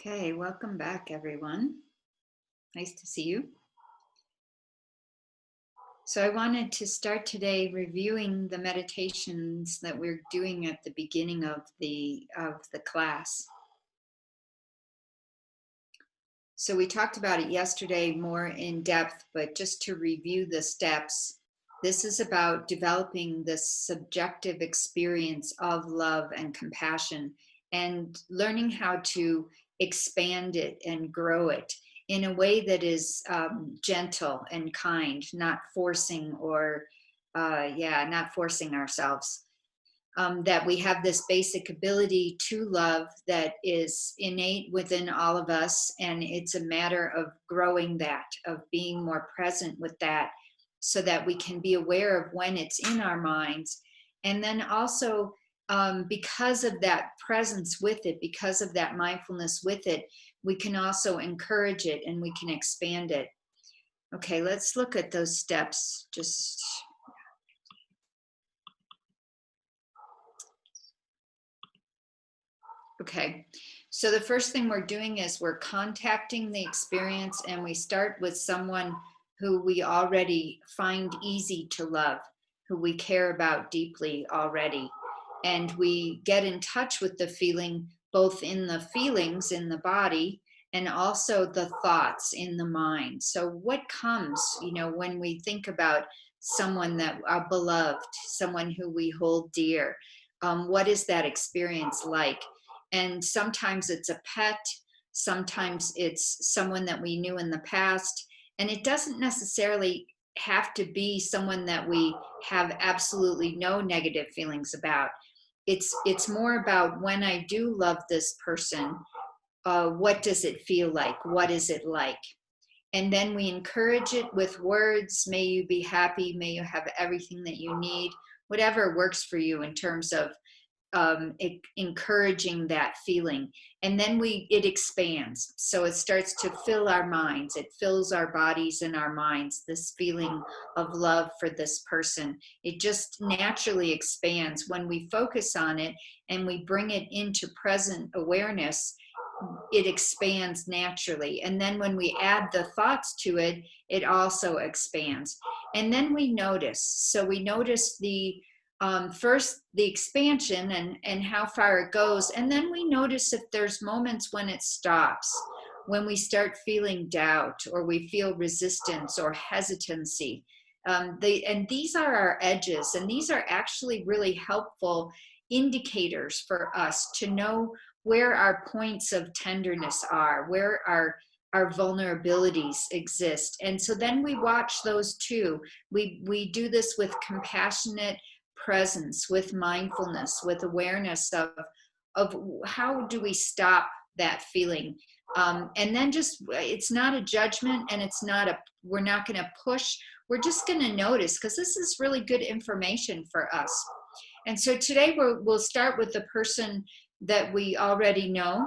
Okay, welcome back, everyone. Nice to see you. So, I wanted to start today reviewing the meditations that we're doing at the beginning of the class. So, we talked about it yesterday more in depth, but just to review the steps, this is about developing this subjective experience of love and compassion and learning how to expand it and grow it in a way that is gentle and kind, not forcing not forcing ourselves. That we have this basic ability to love that is innate within all of us. And it's a matter of growing that, of being more present with that, so that we can be aware of when it's in our minds. And then also, because of that presence with it, because of that mindfulness with it, we can also encourage it and we can expand it. Okay, let's look at those steps. Okay, so the first thing we're doing is we're contacting the experience, and we start with someone who we already find easy to love, who we care about deeply already. And we get in touch with the feeling, both in the feelings in the body and also the thoughts in the mind. So, what comes, when we think about someone that are beloved, someone who we hold dear? What is that experience like? And sometimes it's a pet, sometimes it's someone that we knew in the past. And it doesn't necessarily have to be someone that we have absolutely no negative feelings about. It's more about, when I do love this person, what does it feel like? What is it like? And then we encourage it with words. May you be happy. May you have everything that you need. Whatever works for you in terms of encouraging that feeling. And then it expands, so it starts to fill our minds, it fills our bodies and our minds, this feeling of love for this person. It just naturally expands when we focus on it and we bring it into present awareness. It expands naturally, and then when we add the thoughts to it, it also expands. And then we notice, so we notice the first the expansion and how far it goes, and then we notice if there's moments when it stops, when we start feeling doubt, or we feel resistance or hesitancy. And these are our edges, and these are actually really helpful indicators for us to know where our points of tenderness are, where our vulnerabilities exist. And so then we watch those too. We do this with compassionate presence, with mindfulness, with awareness of how do we stop that feeling. And then just, it's not a judgment, and we're not going to push. We're just going to notice, because this is really good information for us. And so today we'll start with the person that we already know,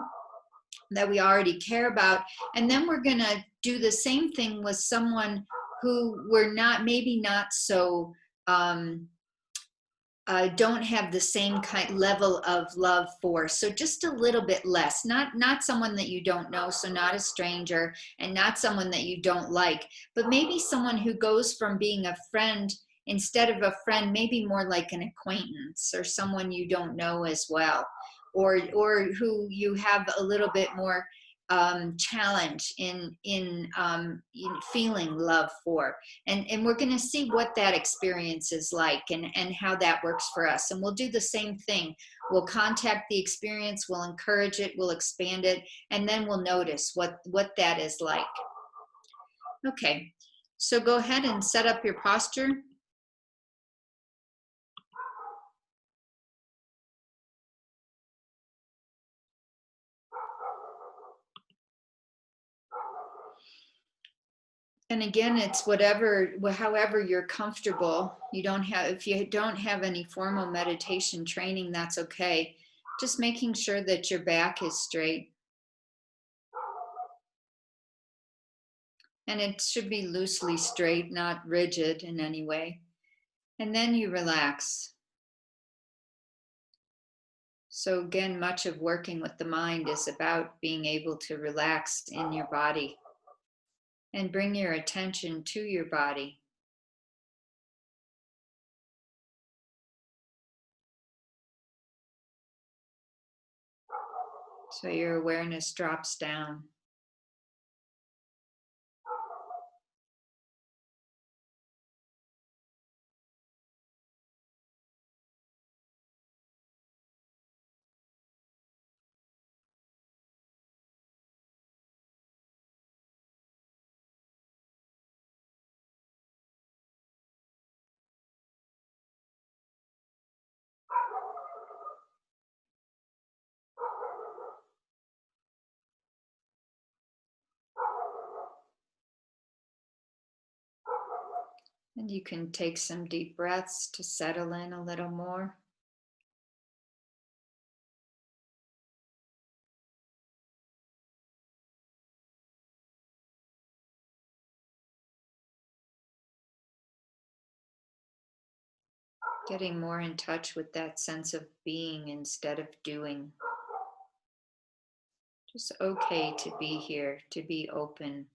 that we already care about. And then we're going to do the same thing with someone who we're maybe not so, don't have the same kind level of love for. So just a little bit less, not someone that you don't know, so not a stranger, and not someone that you don't like, but maybe someone who goes from being a friend, instead of a friend, maybe more like an acquaintance, or someone you don't know as well, or who you have a little bit more challenge in feeling love for. And we're going to see what that experience is like, and how that works for us. And we'll do the same thing. We'll contact the experience, we'll encourage it, we'll expand it, and then we'll notice what that is like. Okay, so go ahead and set up your posture. And again, it's however you're comfortable. If you don't have any formal meditation training, that's okay. Just making sure that your back is straight. And it should be loosely straight, not rigid in any way. And then you relax. So, again, much of working with the mind is about being able to relax in your body and bring your attention to your body. So, your awareness drops down. And you can take some deep breaths to settle in a little more. Getting more in touch with that sense of being instead of doing. Just okay to be here, to be open.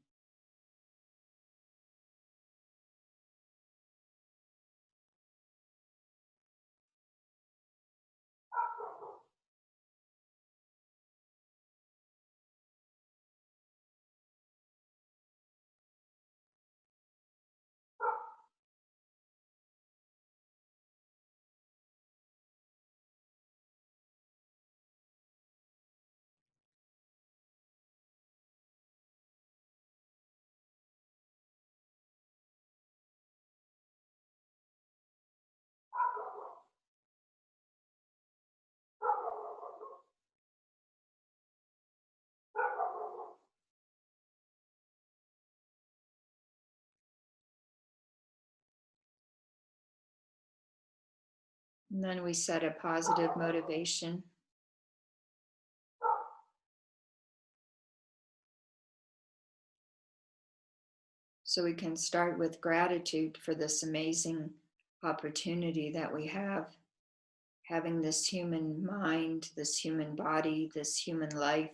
And then we set a positive motivation. So we can start with gratitude for this amazing opportunity that we have, having this human mind, this human body, this human life.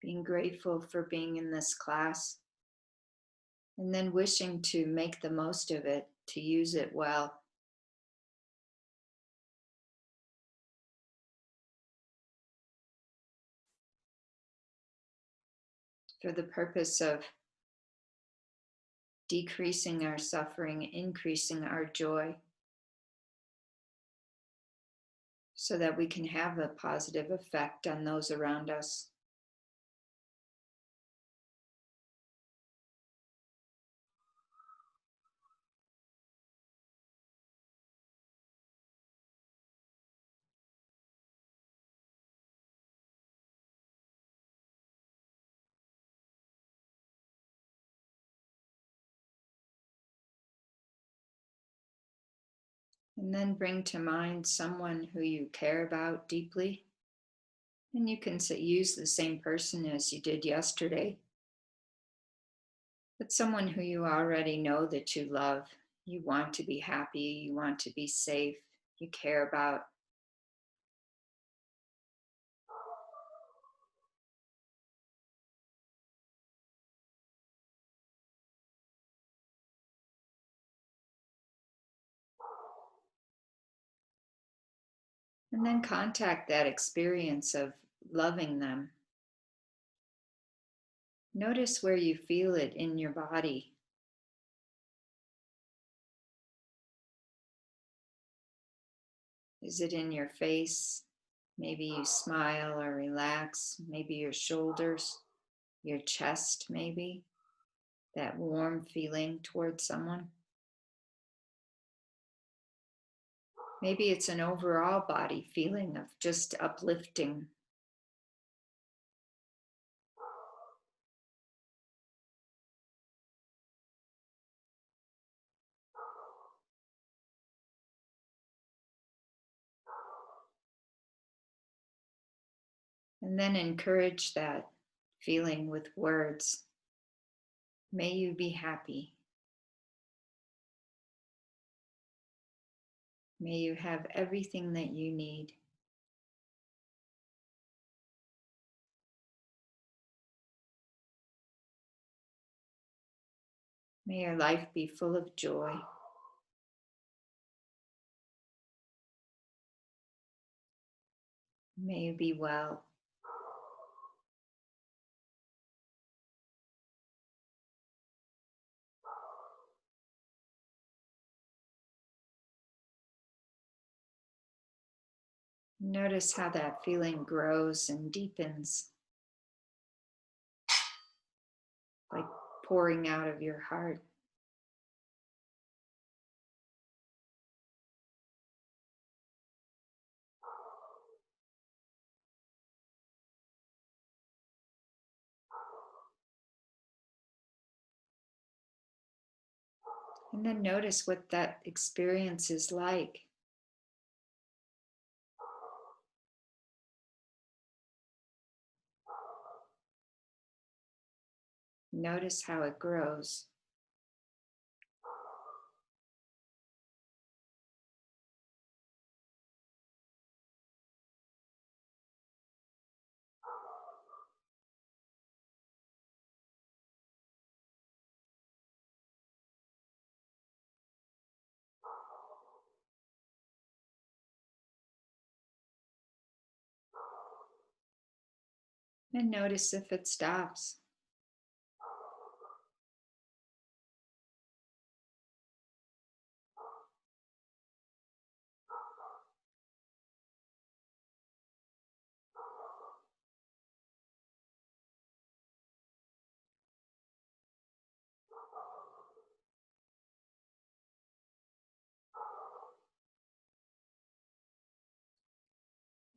Being grateful for being in this class, and then wishing to make the most of it, to use it well. For the purpose of decreasing our suffering, increasing our joy, so that we can have a positive effect on those around us. And then bring to mind someone who you care about deeply. And you can use the same person as you did yesterday, but someone who you already know that you love. You want to be happy, you want to be safe, you care about. And then contact that experience of loving them. Notice where you feel it in your body. Is it in your face? Maybe you smile or relax. Maybe your shoulders, your chest, maybe. That warm feeling towards someone. Maybe it's an overall body feeling of just uplifting. And then encourage that feeling with words. May you be happy. May you have everything that you need. May your life be full of joy. May you be well. Notice how that feeling grows and deepens, like pouring out of your heart. And then notice what that experience is like. Notice how it grows. And notice if it stops.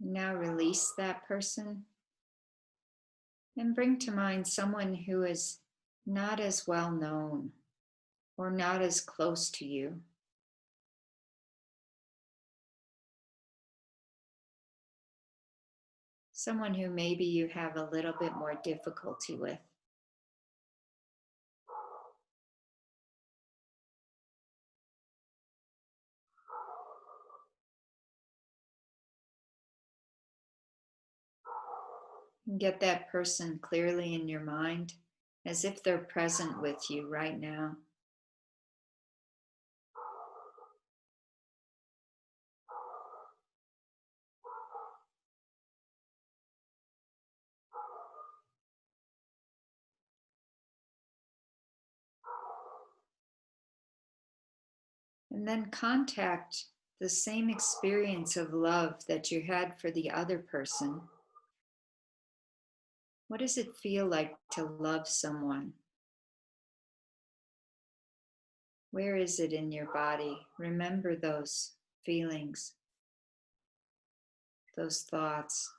Now release that person and bring to mind someone who is not as well known or not as close to you. Someone who maybe you have a little bit more difficulty with. And get that person clearly in your mind as if they're present with you right now. And then contact the same experience of love that you had for the other person. What does it feel like to love someone? Where is it in your body? Remember those feelings, those thoughts,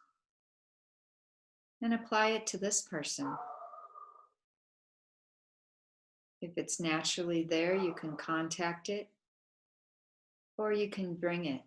and apply it to this person. If it's naturally there, you can contact it or you can bring it.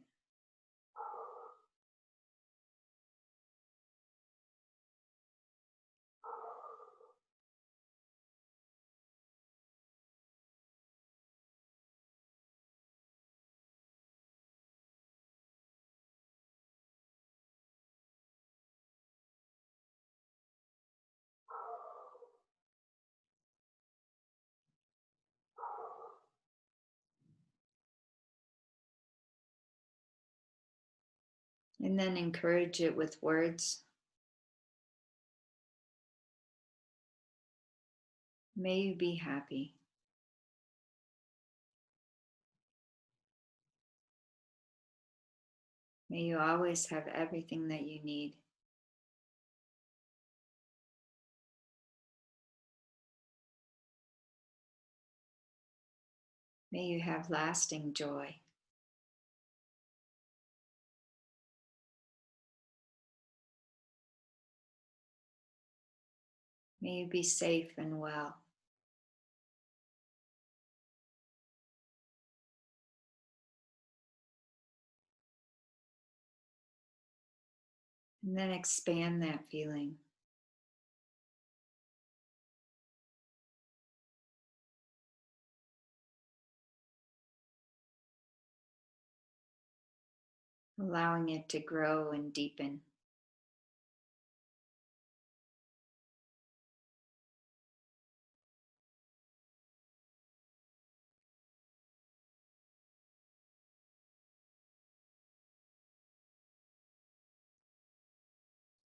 And then encourage it with words. May you be happy. May you always have everything that you need. May you have lasting joy. May you be safe and well. And then expand that feeling. allowing it to grow and deepen.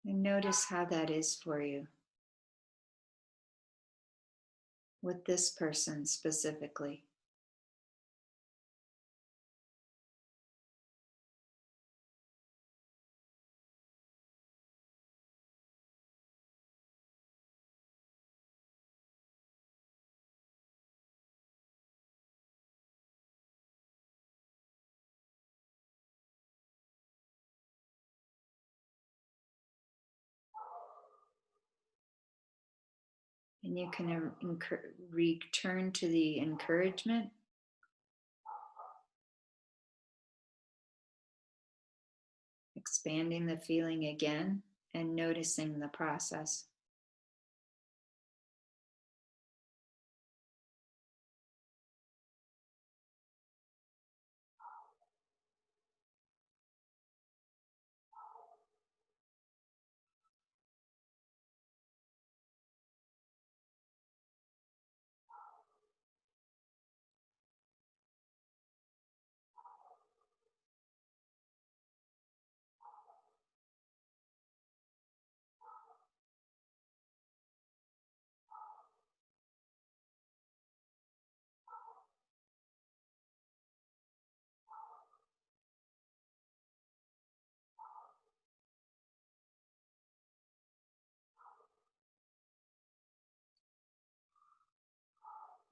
And notice how that is for you with this person specifically. And you can return to the encouragement, expanding the feeling again, and noticing the process.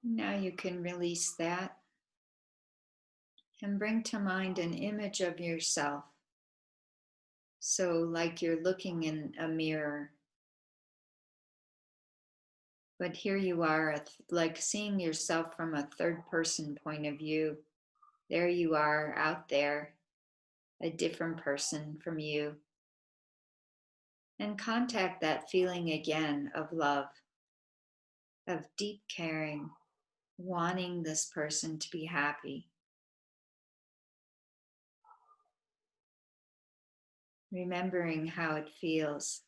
Now you can release that and bring to mind an image of yourself. So, like you're looking in a mirror, but here you are, like seeing yourself from a third person point of view. There you are out there, a different person from you. And contact that feeling again of love, of deep caring, wanting this person to be happy, remembering how it feels.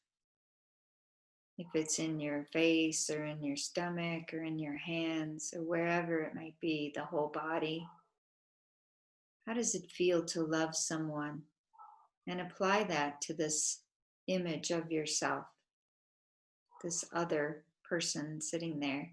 If it's in your face or in your stomach or in your hands or wherever it might be, the whole body. How does it feel to love someone? And apply that to this image of yourself, this other person sitting there.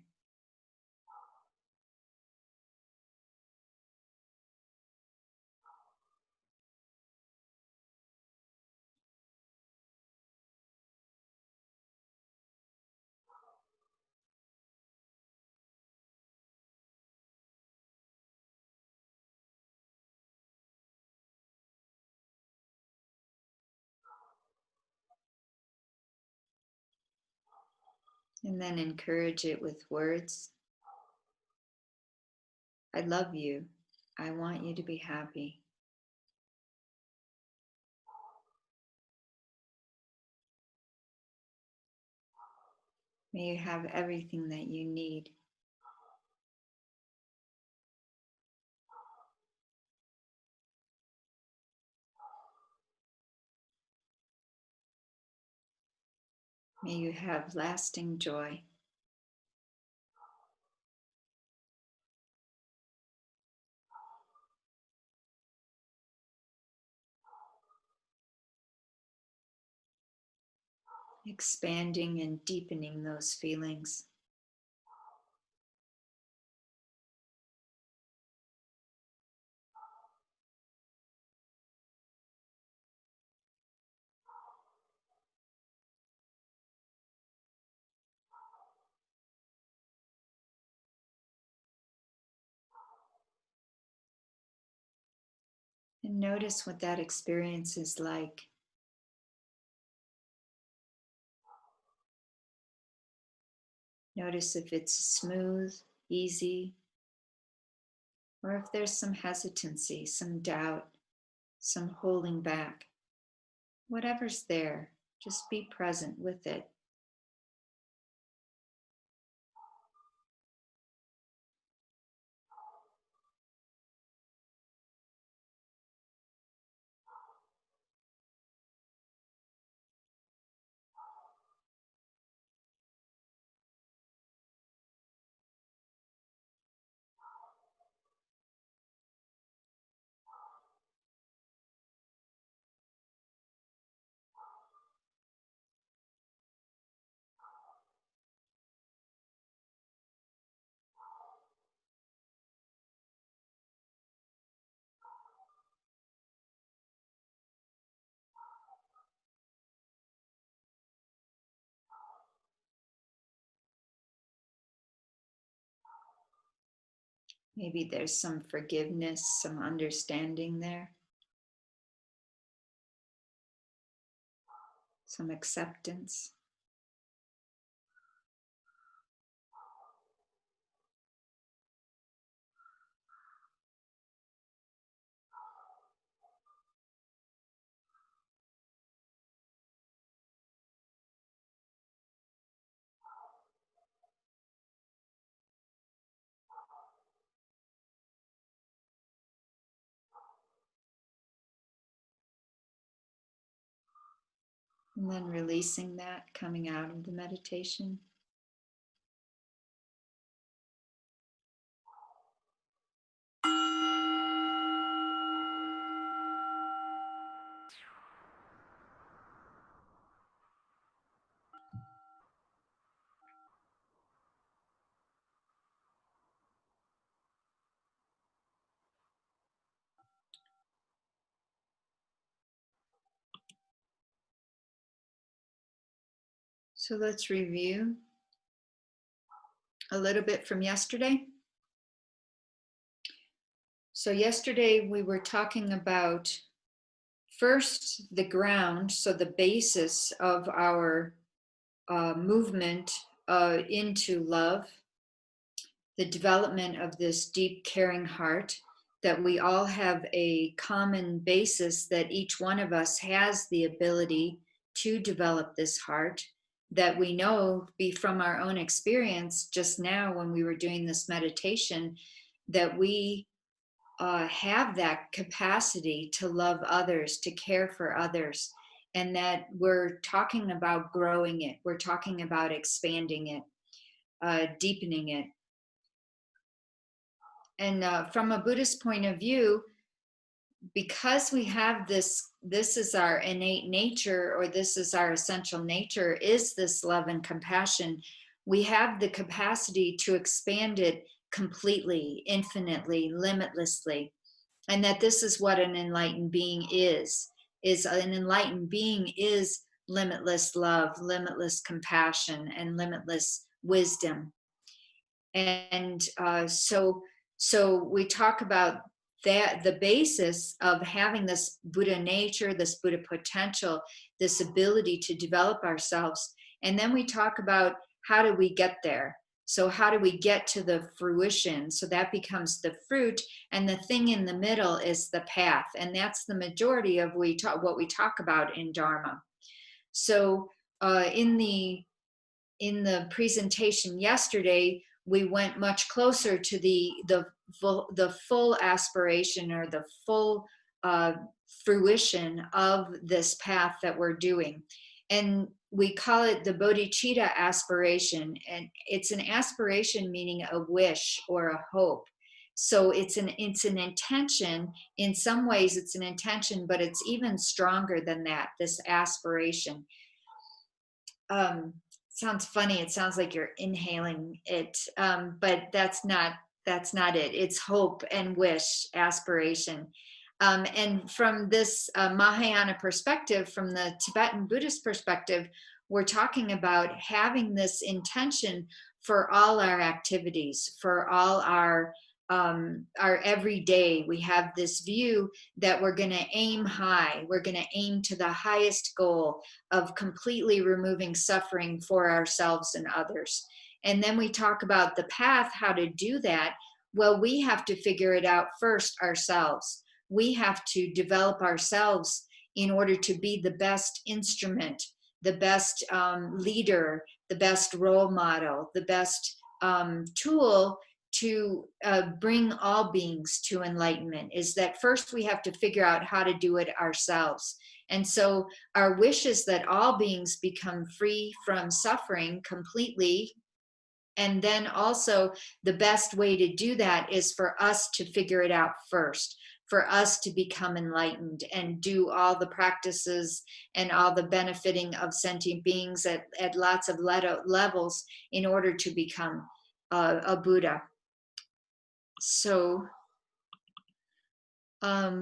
And then encourage it with words. I love you. I want you to be happy. May you have everything that you need. May you have lasting joy. Expanding and deepening those feelings. And notice what that experience is like. Notice if it's smooth, easy, or if there's some hesitancy, some doubt, some holding back. Whatever's there, just be present with it. Maybe there's some forgiveness, some understanding there, some acceptance. And then releasing that, coming out of the meditation. So let's review a little bit from yesterday. So yesterday we were talking about first the ground, so the basis of our movement into love, the development of this deep caring heart, that we all have a common basis, that each one of us has the ability to develop this heart, that we know be from our own experience just now when we were doing this meditation, that we have that capacity to love others, to care for others, and that we're talking about growing it, we're talking about expanding it, deepening it. And from a Buddhist point of view, because we have this is our innate nature, or this is our essential nature, is this love and compassion, we have the capacity to expand it completely, infinitely, limitlessly. And that this is what an enlightened being is an enlightened being is limitless love, limitless compassion, and limitless wisdom. And so we talk about that, the basis of having this Buddha nature, this Buddha potential, this ability to develop ourselves. And then we talk about how do we get there. So how do we get to the fruition? So that becomes the fruit, and the thing in the middle is the path. And that's the majority of what we talk about in Dharma. So in the presentation yesterday, we went much closer to the full aspiration, or the full fruition of this path that we're doing. And we call it the bodhicitta aspiration. And it's an aspiration meaning a wish or a hope. So it's an intention. In some ways it's an intention, but it's even stronger than that, this aspiration. Sounds funny. It sounds like you're inhaling it, but that's not it. It's hope and wish, aspiration. And from this Mahayana perspective, from the Tibetan Buddhist perspective, we're talking about having this intention for all our activities, for all our everyday. We have this view that we're going to aim high. We're going to aim to the highest goal of completely removing suffering for ourselves and others. And then we talk about the path, how to do that. Well, we have to figure it out first ourselves. We have to develop ourselves in order to be the best instrument, the best leader, the best role model, the best tool to bring all beings to enlightenment. Is that first we have to figure out how to do it ourselves. And so our wish is that all beings become free from suffering completely. And then also the best way to do that is for us to figure it out first, for us to become enlightened and do all the practices and all the benefiting of sentient beings at lots of levels in order to become a Buddha. So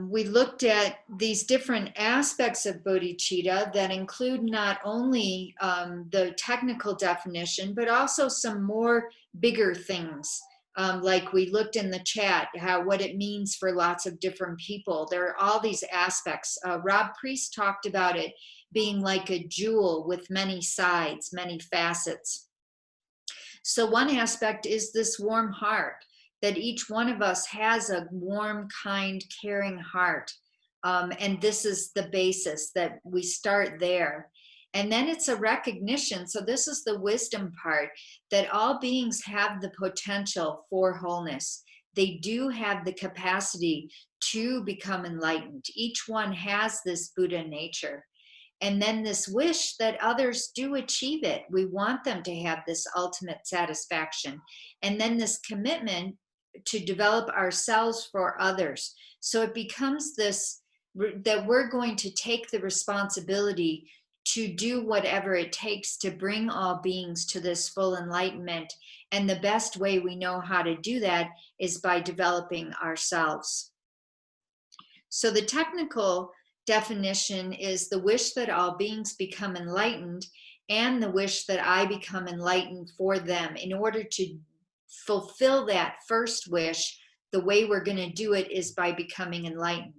we looked at these different aspects of bodhicitta that include not only the technical definition, but also some more bigger things like we looked in the chat, what it means for lots of different people. There are all these aspects. Rob Priest talked about it being like a jewel with many sides, many facets. So one aspect is this warm heart, that each one of us has a warm, kind, caring heart. And this is the basis, that we start there. And then it's a recognition. So this is the wisdom part, that all beings have the potential for wholeness. They do have the capacity to become enlightened. Each one has this Buddha nature. And then this wish that others do achieve it. We want them to have this ultimate satisfaction. And then this commitment to develop ourselves for others. So it becomes this, that we're going to take the responsibility to do whatever it takes to bring all beings to this full enlightenment. And the best way we know how to do that is by developing ourselves. So the technical definition is the wish that all beings become enlightened, and the wish that I become enlightened for them. In order to fulfill that first wish, the way we're going to do it is by becoming enlightened.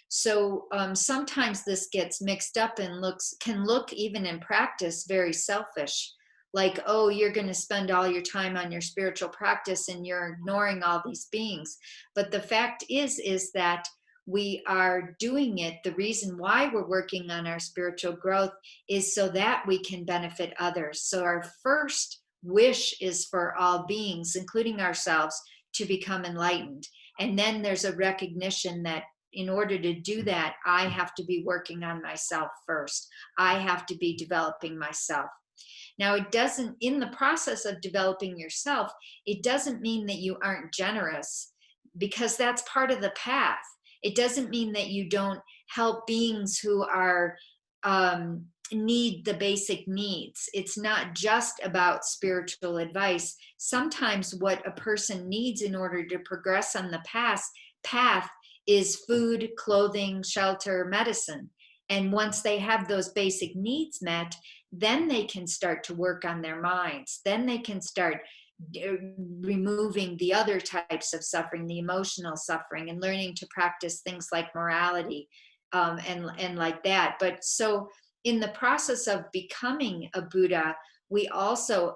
So sometimes this gets mixed up and can look even in practice very selfish. Like, oh, you're going to spend all your time on your spiritual practice and you're ignoring all these beings. But the fact is that we are doing it. The reason why we're working on our spiritual growth is so that we can benefit others. So our first wish is for all beings, including ourselves, to become enlightened. And then there's a recognition that in order to do that, I have to be working on myself first. I have to be developing myself. Now, it doesn't, in the process of developing yourself, it doesn't mean that you aren't generous, because that's part of the path. It doesn't mean that you don't help beings who are need the basic needs. It's not just about spiritual advice. Sometimes what a person needs in order to progress on the path is food, clothing, shelter, medicine. And once they have those basic needs met, then they can start to work on their minds. Then they can start removing the other types of suffering, the emotional suffering, and learning to practice things like morality and like that. But so in the process of becoming a Buddha, we also,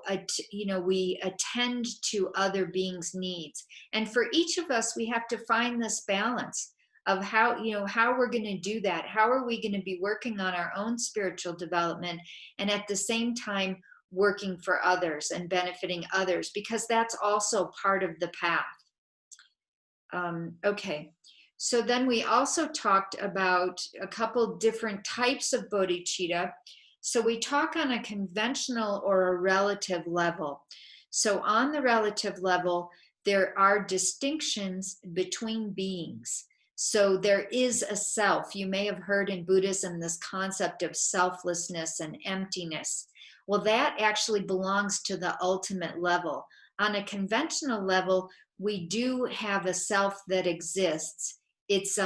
we attend to other beings' needs. And for each of us, we have to find this balance of how we're going to do that. How are we going to be working on our own spiritual development and at the same time working for others and benefiting others, because that's also part of the path. Okay, so then we also talked about a couple different types of bodhicitta. So we talk on a conventional or a relative level. So on the relative level, there are distinctions between beings. So there is a self. You may have heard in Buddhism this concept of selflessness and emptiness. Well, that actually belongs to the ultimate level. On a conventional level, we do have a self that exists. It's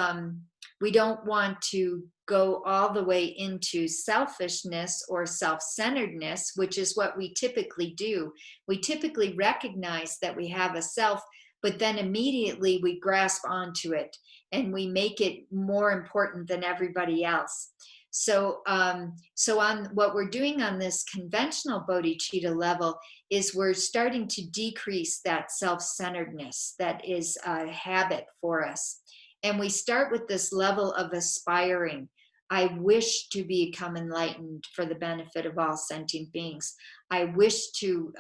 we don't want to go all the way into selfishness or self-centeredness, which is what we typically do. We typically recognize that we have a self, but then immediately we grasp onto it and we make it more important than everybody else. So on what we're doing on this conventional bodhicitta level is we're starting to decrease that self-centeredness that is a habit for us. And we start with this level of aspiring. I wish to become enlightened for the benefit of all sentient beings. I wish to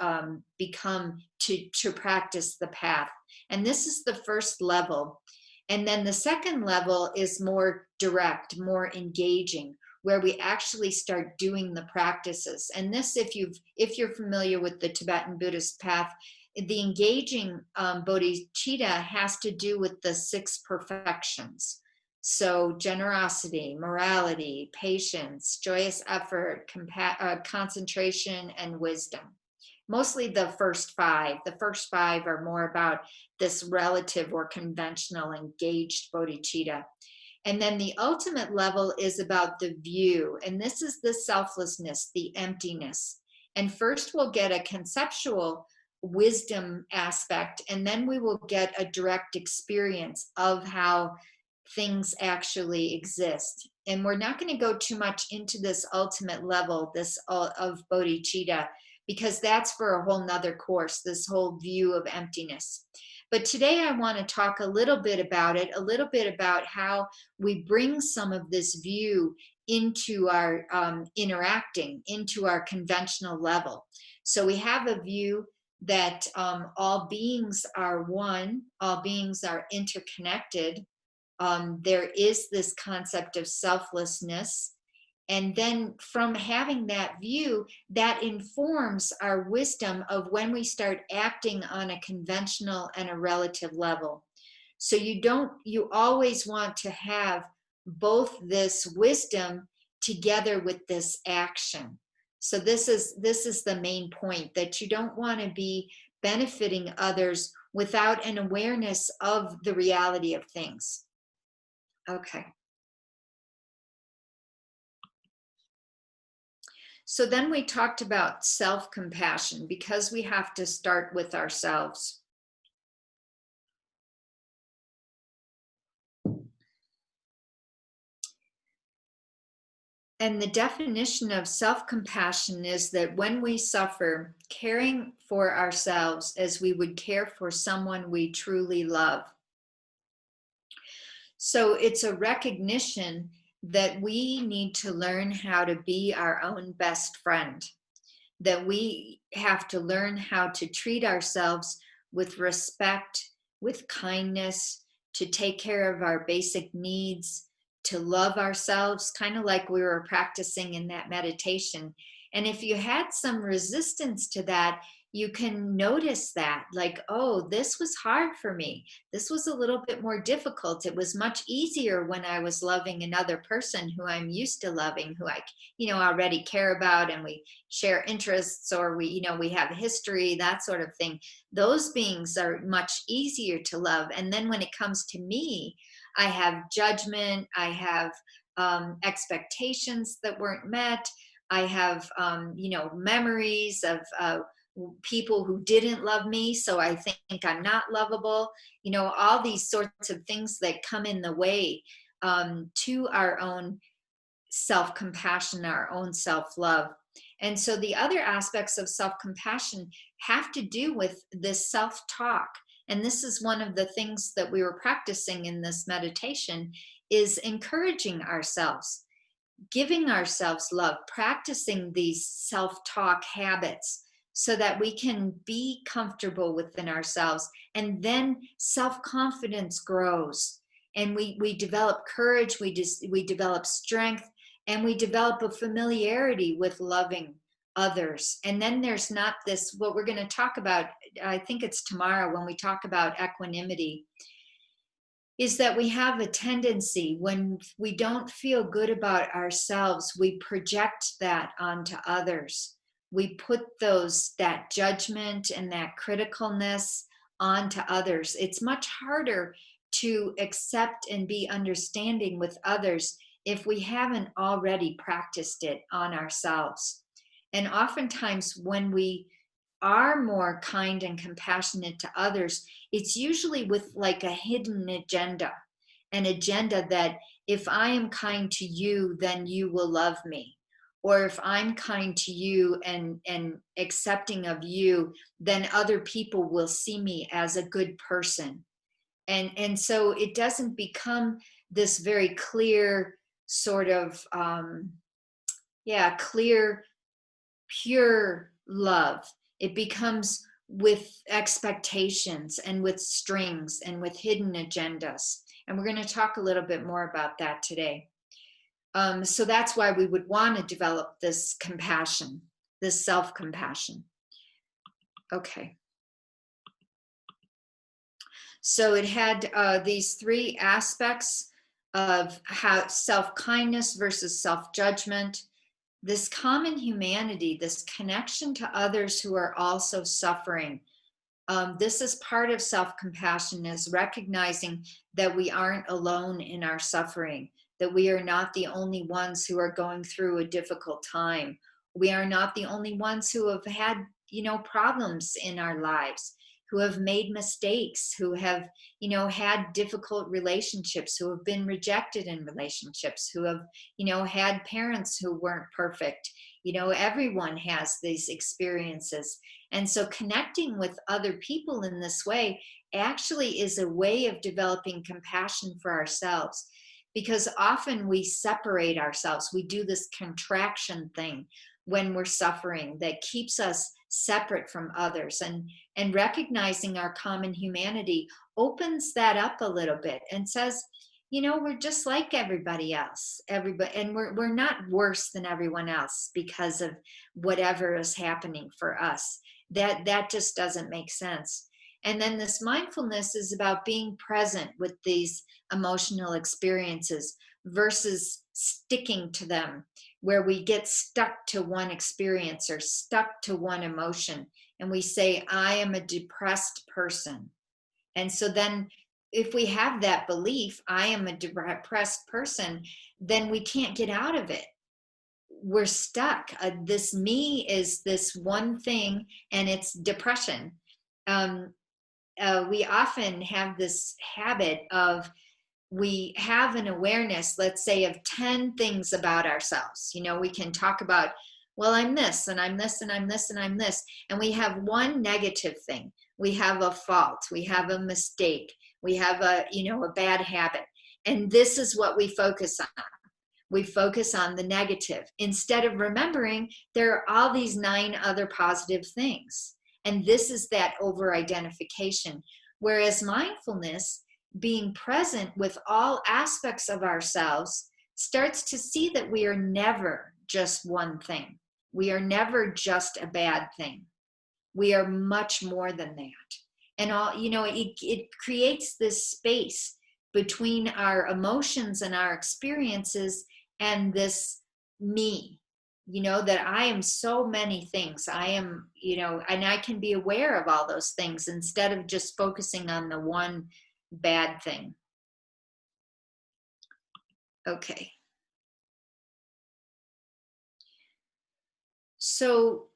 to practice the path. And this is the first level. And then the second level is more direct, more engaging, where we actually start doing the practices. And this, if you're familiar with the Tibetan Buddhist path, the engaging bodhicitta has to do with the 6 perfections. So generosity, morality, patience, joyous effort, concentration, and wisdom. Mostly the first 5. The first 5 are more about this relative or conventional engaged bodhicitta. And then the ultimate level is about the view. And this is the selflessness, the emptiness. And first we'll get a conceptual wisdom aspect, and then we will get a direct experience of how things actually exist. And we're not going to go too much into this ultimate level, this of bodhicitta, because that's for a whole nother course, this whole view of emptiness. But today I want to talk a little bit about it, a little bit about how we bring some of this view into our interacting, into our conventional level. So we have a view that all beings are one, all beings are interconnected. There is this concept of selflessness. And then from having that view, that informs our wisdom of when we start acting on a conventional and a relative level. So you always want to have both this wisdom together with this action. So this is the main point, that you don't want to be benefiting others without an awareness of the reality of things. Okay. So then we talked about self-compassion, because we have to start with ourselves. And the definition of self-compassion is that when we suffer, caring for ourselves as we would care for someone we truly love. So it's a recognition that we need to learn how to be our own best friend, that we have to learn how to treat ourselves with respect, with kindness, to take care of our basic needs, to love ourselves, kind of like we were practicing in that meditation. And if you had some resistance to that, you can notice that, like, oh, this was hard for me. This was a little bit more difficult. It was much easier when I was loving another person who I'm used to loving, who I, already care about, and we share interests, or we have history, that sort of thing. Those beings are much easier to love. And then when it comes to me, I have judgment, I have expectations that weren't met, I have memories of people who didn't love me, so I think I'm not lovable. All these sorts of things that come in the way to our own self-compassion, our own self-love. And so the other aspects of self-compassion have to do with this self-talk. And this is one of the things that we were practicing in this meditation, is encouraging ourselves, giving ourselves love, practicing these self-talk habits so that we can be comfortable within ourselves. And then self-confidence grows, and we develop courage, we develop strength, and we develop a familiarity with loving others. And then there's not this, what we're going to talk about, I think it's tomorrow when we talk about equanimity, is that we have a tendency, when we don't feel good about ourselves, we project that onto others. We put that judgment and that criticalness onto others. It's much harder to accept and be understanding with others if we haven't already practiced it on ourselves. And oftentimes when we are more kind and compassionate to others, it's usually with like a hidden agenda, an agenda that if I am kind to you, then you will love me. Or if I'm kind to you and accepting of you, then other people will see me as a good person. And so it doesn't become this very clear sort of, clear, pure love. It becomes with expectations and with strings and with hidden agendas. And we're going to talk a little bit more about that today. So that's why we would want to develop this compassion, this self-compassion. Okay. So it had these three aspects of how self-kindness versus self-judgment, this common humanity, this connection to others who are also suffering. This is part of self-compassion, is recognizing that we aren't alone in our suffering, that we are not the only ones who are going through a difficult time. We are not the only ones who have had, problems in our lives, who have made mistakes, who have, had difficult relationships, who have been rejected in relationships, who have, had parents who weren't perfect. Everyone has these experiences. And so connecting with other people in this way actually is a way of developing compassion for ourselves, because often we separate ourselves. We do this contraction thing when we're suffering that keeps us separate from others, and recognizing our common humanity opens that up a little bit and says, we're just like everybody else, and we're not worse than everyone else because of whatever is happening for us. That just doesn't make sense. And then this mindfulness is about being present with these emotional experiences versus sticking to them, where we get stuck to one experience or stuck to one emotion. And we say, I am a depressed person. And so then, if we have that belief, I am a depressed person, then we can't get out of it. We're stuck. This me is this one thing, and it's depression. We often have this habit of, we have an awareness, let's say, of 10 things about ourselves. We can talk about, well, I'm this, and I'm this, and I'm this, and I'm this. And we have one negative thing. We have a fault. We have a mistake. We have a bad habit. And this is what we focus on. We focus on the negative instead of remembering there are all these 9 other positive things. And this is that over-identification. Whereas mindfulness, being present with all aspects of ourselves, starts to see that we are never just one thing. We are never just a bad thing. We are much more than that. And it creates this space between our emotions and our experiences and this me, that I am so many things. I am, and I can be aware of all those things instead of just focusing on the one bad thing. Okay. So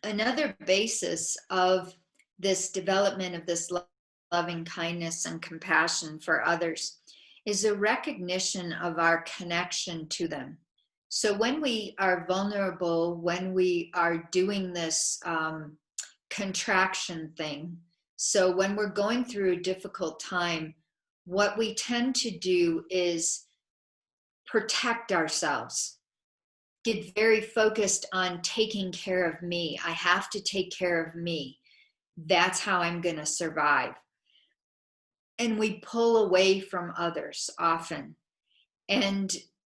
another basis of this development of this loving kindness and compassion for others is a recognition of our connection to them. So when we are vulnerable, when we are doing this contraction thing, so when we're going through a difficult time, what we tend to do is protect ourselves, get very focused on taking care of me. I have to take care of me. That's how I'm going to survive. And we pull away from others often. And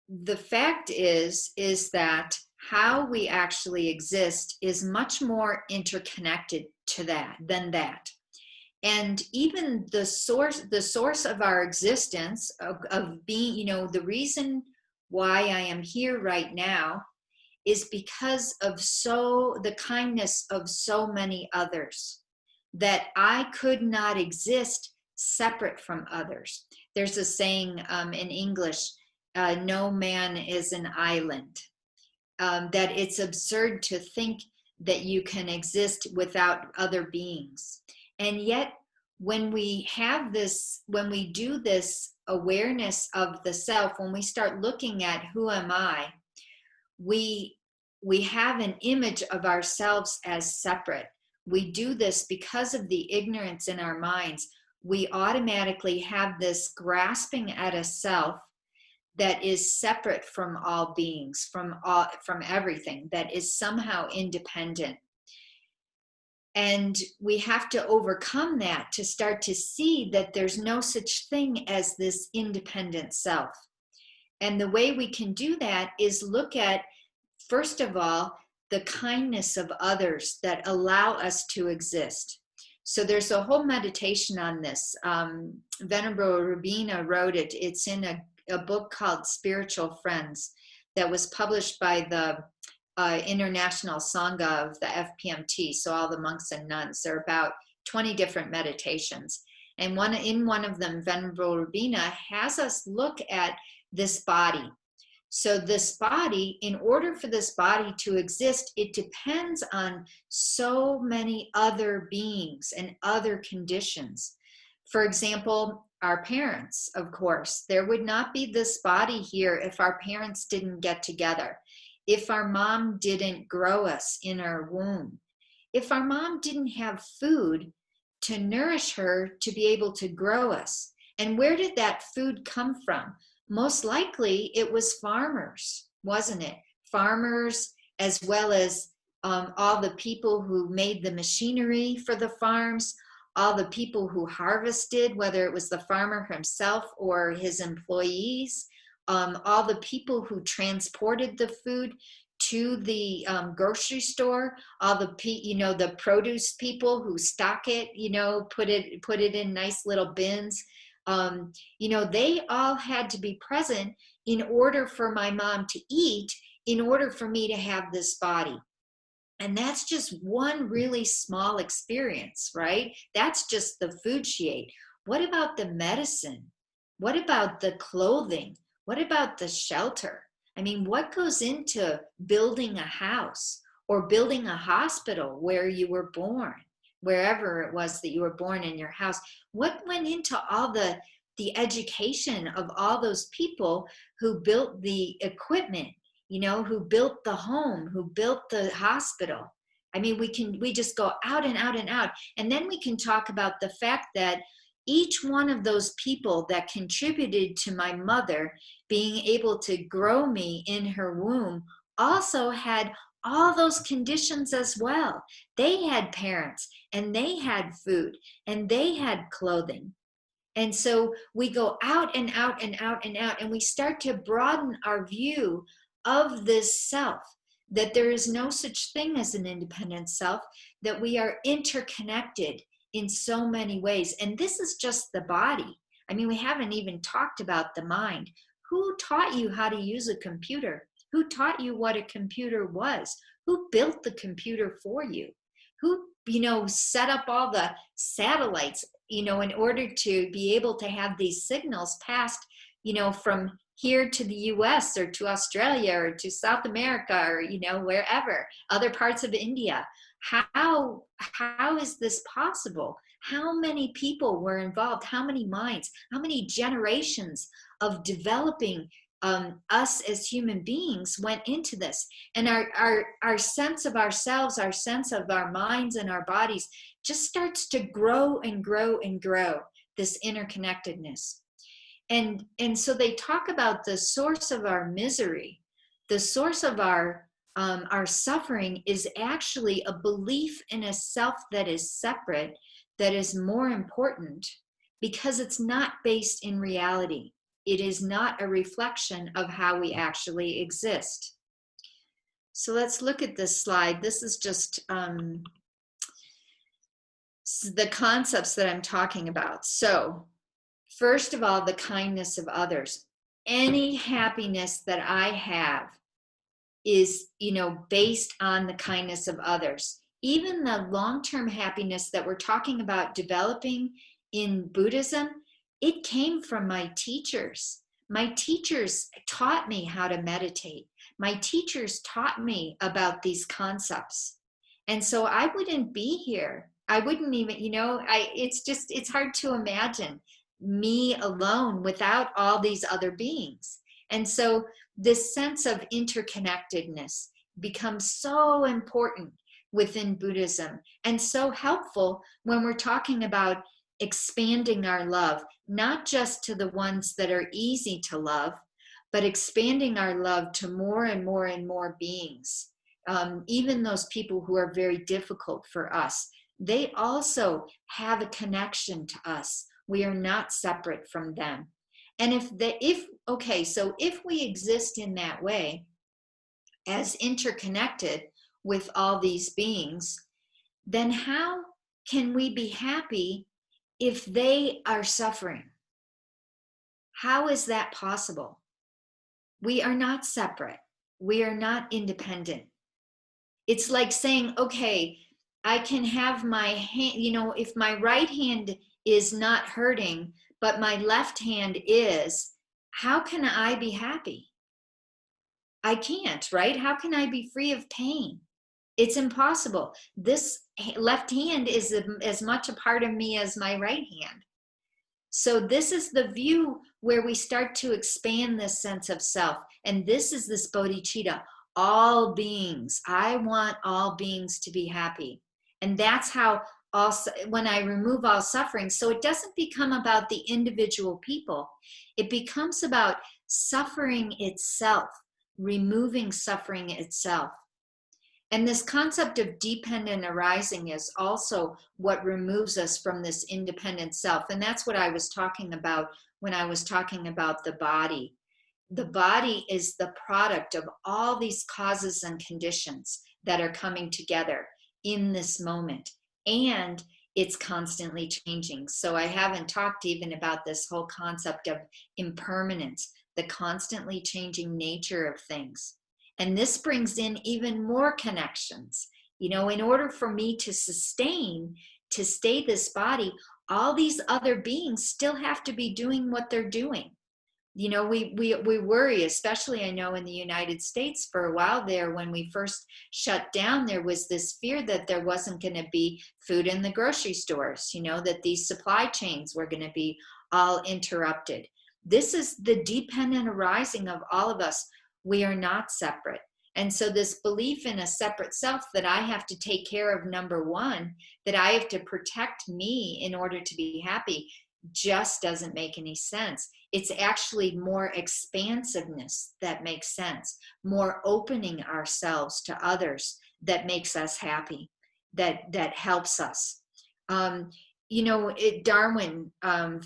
the fact is that how we actually exist is much more interconnected to that than that. And even the source of our existence, of being, the reason why I am here right now is because of the kindness of so many others, that I could not exist separate from others. There's a saying in English, no man is an island, that it's absurd to think that you can exist without other beings. And yet, when we do this awareness of the self, when we start looking at who am I, we have an image of ourselves as separate. We do this because of the ignorance in our minds. We automatically have this grasping at a self that is separate from all beings, from everything, that is somehow independent. And we have to overcome that to start to see that there's no such thing as this independent self. And the way we can do that is look at, first of all, the kindness of others that allow us to exist. So there's a whole meditation on this. Venerable Rabina wrote it. It's in a book called Spiritual Friends that was published by the International Sangha of the FPMT, so all the monks and nuns. There are about 20 different meditations. And in one of them, Venerable Rabina has us look at this body. So this body, in order for this body to exist, it depends on so many other beings and other conditions. For example, our parents, of course. There would not be this body here if our parents didn't get together, if our mom didn't grow us in our womb, if our mom didn't have food to nourish her to be able to grow us. And where did that food come from? Most likely it was farmers, wasn't it? Farmers, as well as all the people who made the machinery for the farms, all the people who harvested, whether it was the farmer himself or his employees, all the people who transported the food to the grocery store, all the the produce people who stock it, put it in nice little bins. They all had to be present in order for my mom to eat, in order for me to have this body. And that's just one really small experience, right? That's just the food she ate. What about the medicine? What about the clothing? What about the shelter? I mean, what goes into building a house or building a hospital where you were born, wherever it was that you were born in your house? What went into all the education of all those people who built the equipment, who built the home, who built the hospital? I mean, we just go out and out and out. And then we can talk about the fact that each one of those people that contributed to my mother being able to grow me in her womb also had all those conditions as well. They had parents, and they had food, and they had clothing. And so we go out and out and out and out, and we start to broaden our view of this self, that there is no such thing as an independent self, that we are interconnected in so many ways. And this is just the body. I mean, we haven't even talked about the mind. Who taught you how to use a computer? Who taught you what a computer was? Who built the computer for you? Who, set up all the satellites, in order to be able to have these signals passed, from here to the US or to Australia or to South America or, wherever, other parts of India. How is this possible? How many people were involved? How many minds? How many generations of developing us as human beings went into this? And our sense of ourselves, our sense of our minds and our bodies just starts to grow and grow and grow, this interconnectedness. And so they talk about the source of our misery, the source of our suffering is actually a belief in a self that is separate, that is more important, because it's not based in reality. It is not a reflection of how we actually exist. So let's look at this slide. This is just the concepts that I'm talking about. So first of all, the kindness of others. Any happiness that I have is, based on the kindness of others. Even the long-term happiness that we're talking about developing in Buddhism, it came from my teachers. My teachers taught me how to meditate. My teachers taught me about these concepts. And so I wouldn't be here. I wouldn't even, it's hard to imagine me alone without all these other beings. And so this sense of interconnectedness becomes so important within Buddhism, and so helpful when we're talking about expanding our love, not just to the ones that are easy to love, but expanding our love to more and more and more beings. Even those people who are very difficult for us, they also have a connection to us. We are not separate from them. And if we exist in that way, as interconnected with all these beings, then how can we be happy if they are suffering? How is that possible? We are not separate. We are not independent. It's like saying, okay, I can have my hand, if my right hand is not hurting, but my left hand is, how can I be happy? I can't, right? How can I be free of pain? It's impossible. This left hand is as much a part of me as my right hand. So this is the view where we start to expand this sense of self. And this is this bodhicitta, all beings. I want all beings to be happy. And that's how also when I remove all suffering, so it doesn't become about the individual people. It becomes about suffering itself, removing suffering itself. And this concept of dependent arising is also what removes us from this independent self. And that's what I was talking about when I was talking about the body. The body is the product of all these causes and conditions that are coming together in this moment. And it's constantly changing. So I haven't talked even about this whole concept of impermanence, the constantly changing nature of things. And this brings in even more connections. You know, in order for me to sustain, to stay this body, all these other beings still have to be doing what they're doing. You know, we worry, especially I know in the United States for a while there, when we first shut down, there was this fear that there wasn't going to be food in the grocery stores, you know, that these supply chains were going to be all interrupted. This is the dependent arising of all of us. We are not separate. And so this belief in a separate self, that I have to take care of number one, that I have to protect me in order to be happy, just doesn't make any sense. It's actually more expansiveness that makes sense, more opening ourselves to others that makes us happy, that helps us. You know, Darwin,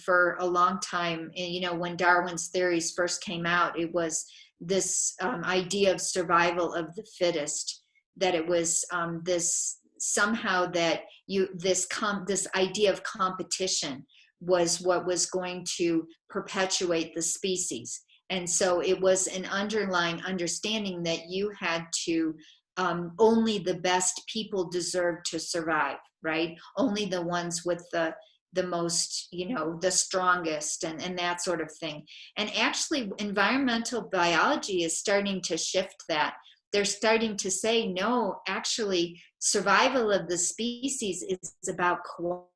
for a long time, you know, when Darwin's theories first came out, it was this idea of survival of the fittest, that it was this somehow that this idea of competition was what was going to perpetuate the species. And so it was an underlying understanding that you had to, only the best people deserved to survive, right? Only the ones with the most, you know, the strongest, and that sort of thing. And actually environmental biology is starting to shift that. They're starting to say, no, actually survival of the species is about cooperation.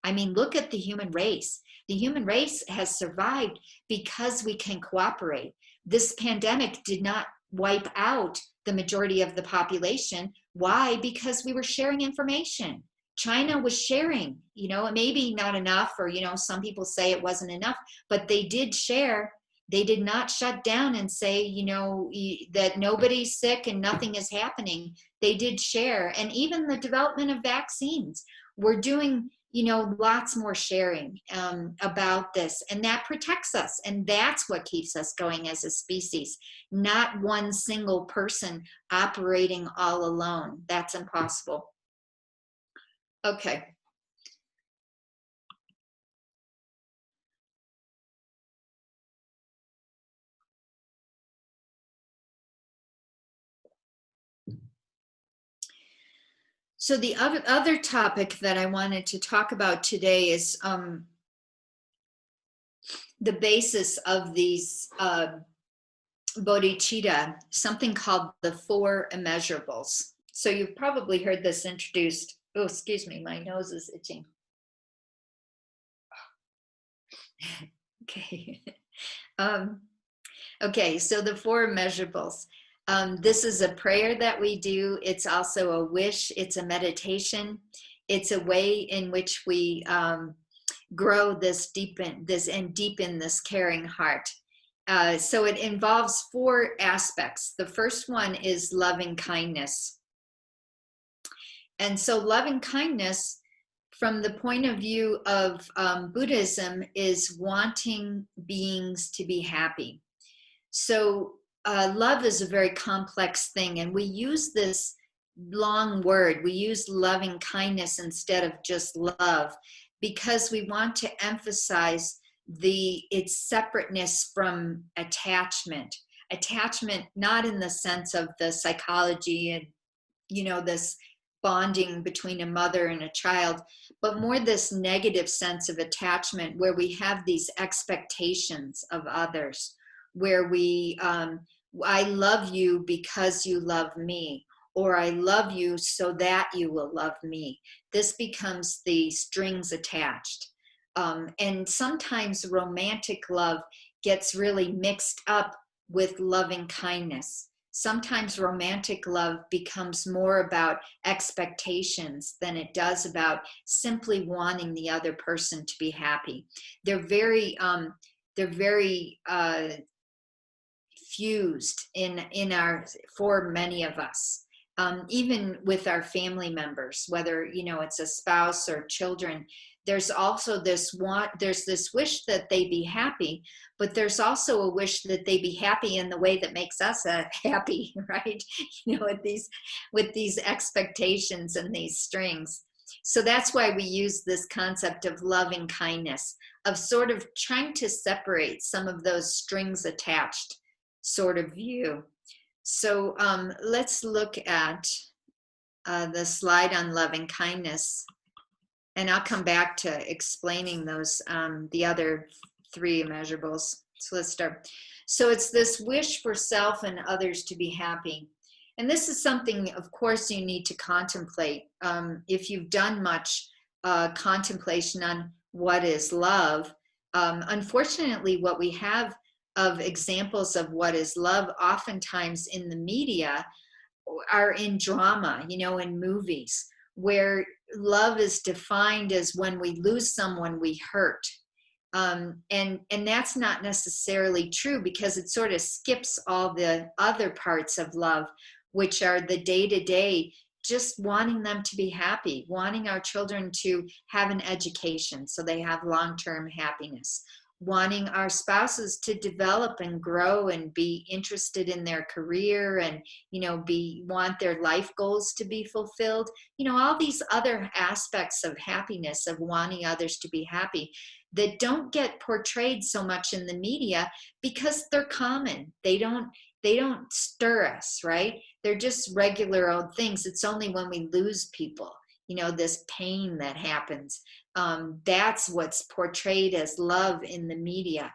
I mean, look at the human race. The human race has survived because we can cooperate. This pandemic did not wipe out the majority of the population. Why? Because we were sharing information. China was sharing, you know, maybe not enough, or, you know, some people say it wasn't enough, but they did share. They did not shut down and say, you know, that nobody's sick and nothing is happening. They did share. And even the development of vaccines, we're doing, you know, lots more sharing about this, and that protects us. And that's what keeps us going as a species, not one single person operating all alone. That's impossible. Okay. So the other topic that I wanted to talk about today is the basis of these bodhicitta, something called the four immeasurables. So you've probably heard this introduced. Oh, excuse me, my nose is itching. Okay. Okay, so the four immeasurables. This is a prayer that we do. It's also a wish. It's a meditation. It's a way in which we grow this, deepen this caring heart. So it involves four aspects. The first one is loving kindness. And so loving kindness, from the point of view of Buddhism, is wanting beings to be happy. So love is a very complex thing, and we use this long word. We use loving kindness instead of just love, because we want to emphasize its separateness from attachment. Attachment, not in the sense of the psychology and, you know, this bonding between a mother and a child, but more this negative sense of attachment where we have these expectations of others. where I love you because you love me, or I love you so that you will love me. This becomes the strings attached. And sometimes romantic love gets really mixed up with loving kindness. Sometimes romantic love becomes more about expectations than it does about simply wanting the other person to be happy. They're very fused in our for many of us, even with our family members, whether it's a spouse or children. There's also there's this wish that they be happy, but there's also a wish that they be happy in the way that makes us happy, right? With these expectations and these strings. So that's why we use this concept of loving kindness, of sort of trying to separate some of those strings attached sort of view. So let's look at the slide on loving kindness, and I'll come back to explaining those, the other three immeasurables. So let's start. So it's this wish for self and others to be happy. And this is something, of course, you need to contemplate. If you've done much contemplation on what is love, unfortunately, what we have of examples of what is love oftentimes in the media are in drama, in movies, where love is defined as when we lose someone we hurt. And that's not necessarily true, because it sort of skips all the other parts of love, which are the day-to-day, just wanting them to be happy, wanting our children to have an education so they have long-term happiness, wanting our spouses to develop and grow and be interested in their career, and want their life goals to be fulfilled. All these other aspects of happiness, of wanting others to be happy, that don't get portrayed so much in the media because they're common. They don't stir us, right? They're just regular old things. It's only when we lose people, this pain that happens. That's what's portrayed as love in the media.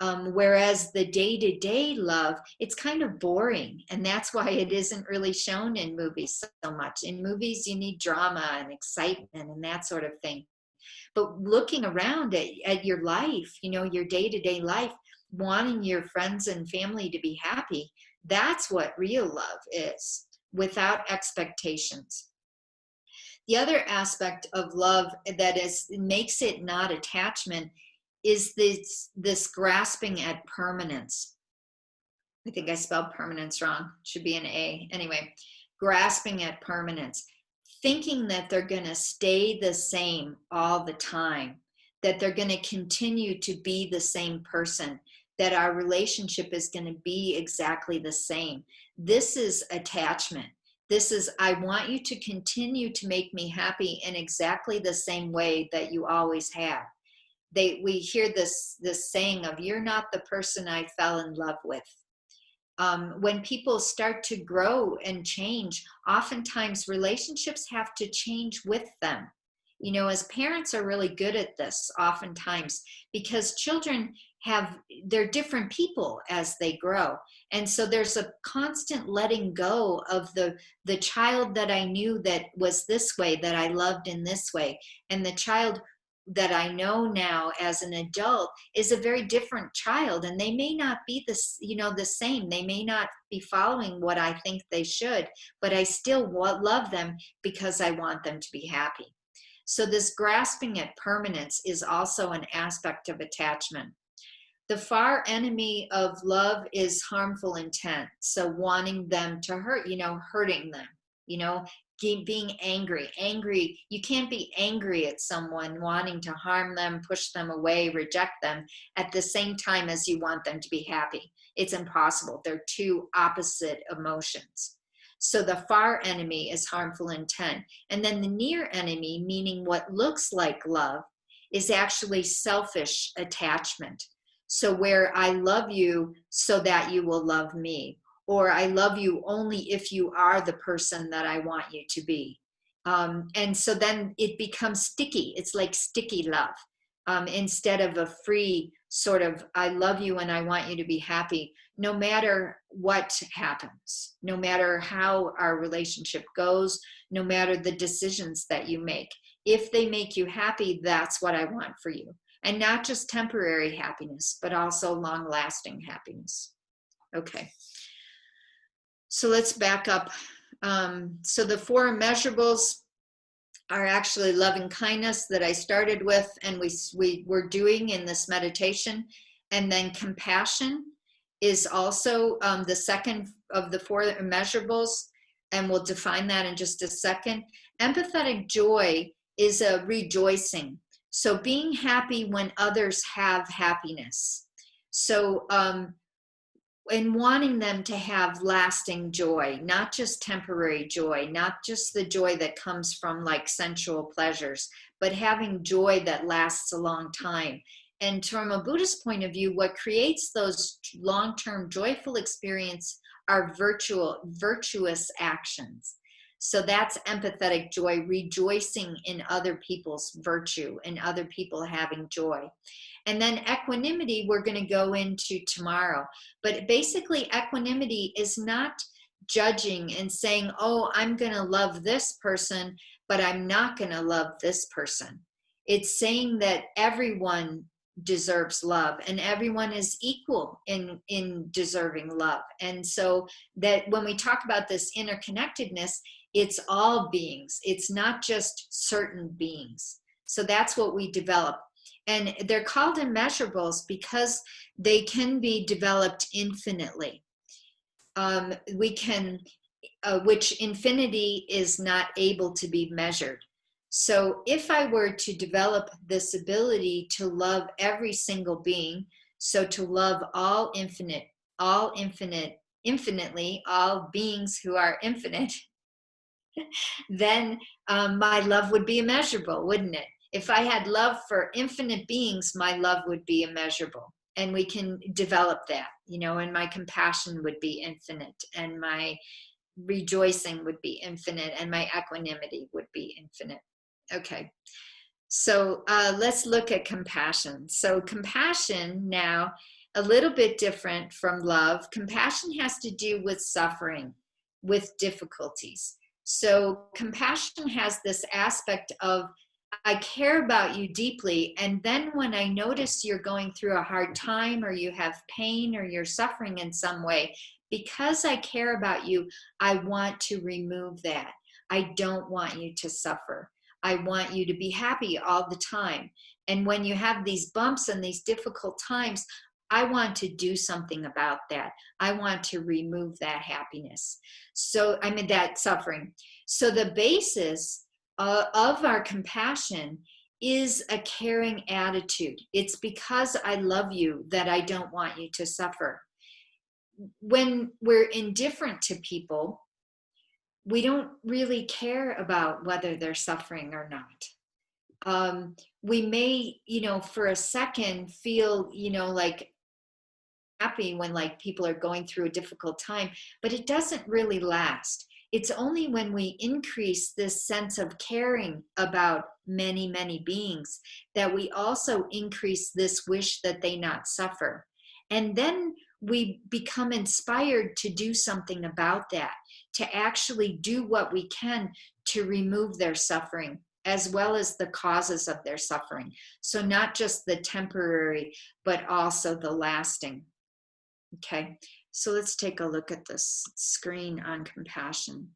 Whereas the day-to-day love, it's kind of boring. And that's why it isn't really shown in movies so much. In movies, you need drama and excitement and that sort of thing. But looking around at your life, your day-to-day life, wanting your friends and family to be happy, that's what real love is, without expectations. The other aspect of love that makes it not attachment is this grasping at permanence. I think I spelled permanence wrong. It should be an A. Anyway, grasping at permanence, thinking that they're going to stay the same all the time, that they're going to continue to be the same person, that our relationship is going to be exactly the same. This is attachment. This is, I want you to continue to make me happy in exactly the same way that you always have. We hear this saying of, you're not the person I fell in love with. When people start to grow and change, oftentimes relationships have to change with them. As parents are really good at this oftentimes, because children they're different people as they grow. And so there's a constant letting go of the child that I knew that was this way, that I loved in this way. And the child that I know now as an adult is a very different child, and they may not be the same. They may not be following what I think they should, but I still love them because I want them to be happy. So this grasping at permanence is also an aspect of attachment. The far enemy of love is harmful intent. So wanting them to hurt, hurting them, being angry. You can't be angry at someone, wanting to harm them, push them away, reject them at the same time as you want them to be happy. It's impossible. They're two opposite emotions. So the far enemy is harmful intent. And then the near enemy, meaning what looks like love, is actually selfish attachment. So where I love you so that you will love me, or I love you only if you are the person that I want you to be. And so then it becomes sticky. It's like sticky love. instead of a free sort of, I love you and I want you to be happy, no matter what happens, no matter how our relationship goes, no matter the decisions that you make. If they make you happy, that's what I want for you. And not just temporary happiness, but also long-lasting happiness. Okay. So let's back up. So the 4 immeasurables are actually loving kindness that I started with and we were doing in this meditation. And then compassion is also the second of the 4 immeasurables, and we'll define that in just a second. Empathetic joy is a rejoicing. So being happy when others have happiness. So and wanting them to have lasting joy, not just temporary joy, not just the joy that comes from like sensual pleasures, but having joy that lasts a long time. And from a Buddhist point of view, what creates those long-term joyful experience are virtuous actions. So that's empathetic joy, rejoicing in other people's virtue and other people having joy. And then equanimity, we're going to go into tomorrow. But basically, equanimity is not judging and saying, oh, I'm going to love this person, but I'm not going to love this person. It's saying that everyone deserves love and everyone is equal in deserving love. And so that when we talk about this interconnectedness, it's all beings. It's not just certain beings. So that's what we develop. And they're called immeasurables because they can be developed infinitely. Which infinity is not able to be measured. So if I were to develop this ability to love every single being, so to love all infinitely, all beings who are infinite, then my love would be immeasurable, wouldn't it? If I had love for infinite beings, my love would be immeasurable. And we can develop that, and my compassion would be infinite, and my rejoicing would be infinite, and my equanimity would be infinite. Okay, so let's look at compassion. So compassion now, a little bit different from love. Compassion has to do with suffering, with difficulties. So compassion has this aspect of, I care about you deeply, and then when I notice you're going through a hard time or you have pain or you're suffering in some way, because I care about you, I want to remove that. I don't want you to suffer. I want you to be happy all the time. And when you have these bumps and these difficult times, I want to do something about that. I want to remove that happiness. So, that suffering. So the basis of our compassion is a caring attitude. It's because I love you that I don't want you to suffer. When we're indifferent to people, we don't really care about whether they're suffering or not. We may, for a second feel, like happy when like people are going through a difficult time, but it doesn't really last. It's only when we increase this sense of caring about many, many beings that we also increase this wish that they not suffer. And then we become inspired to do something about that, to actually do what we can to remove their suffering, as well as the causes of their suffering. So not just the temporary, but also the lasting. Okay, so let's take a look at this screen on compassion.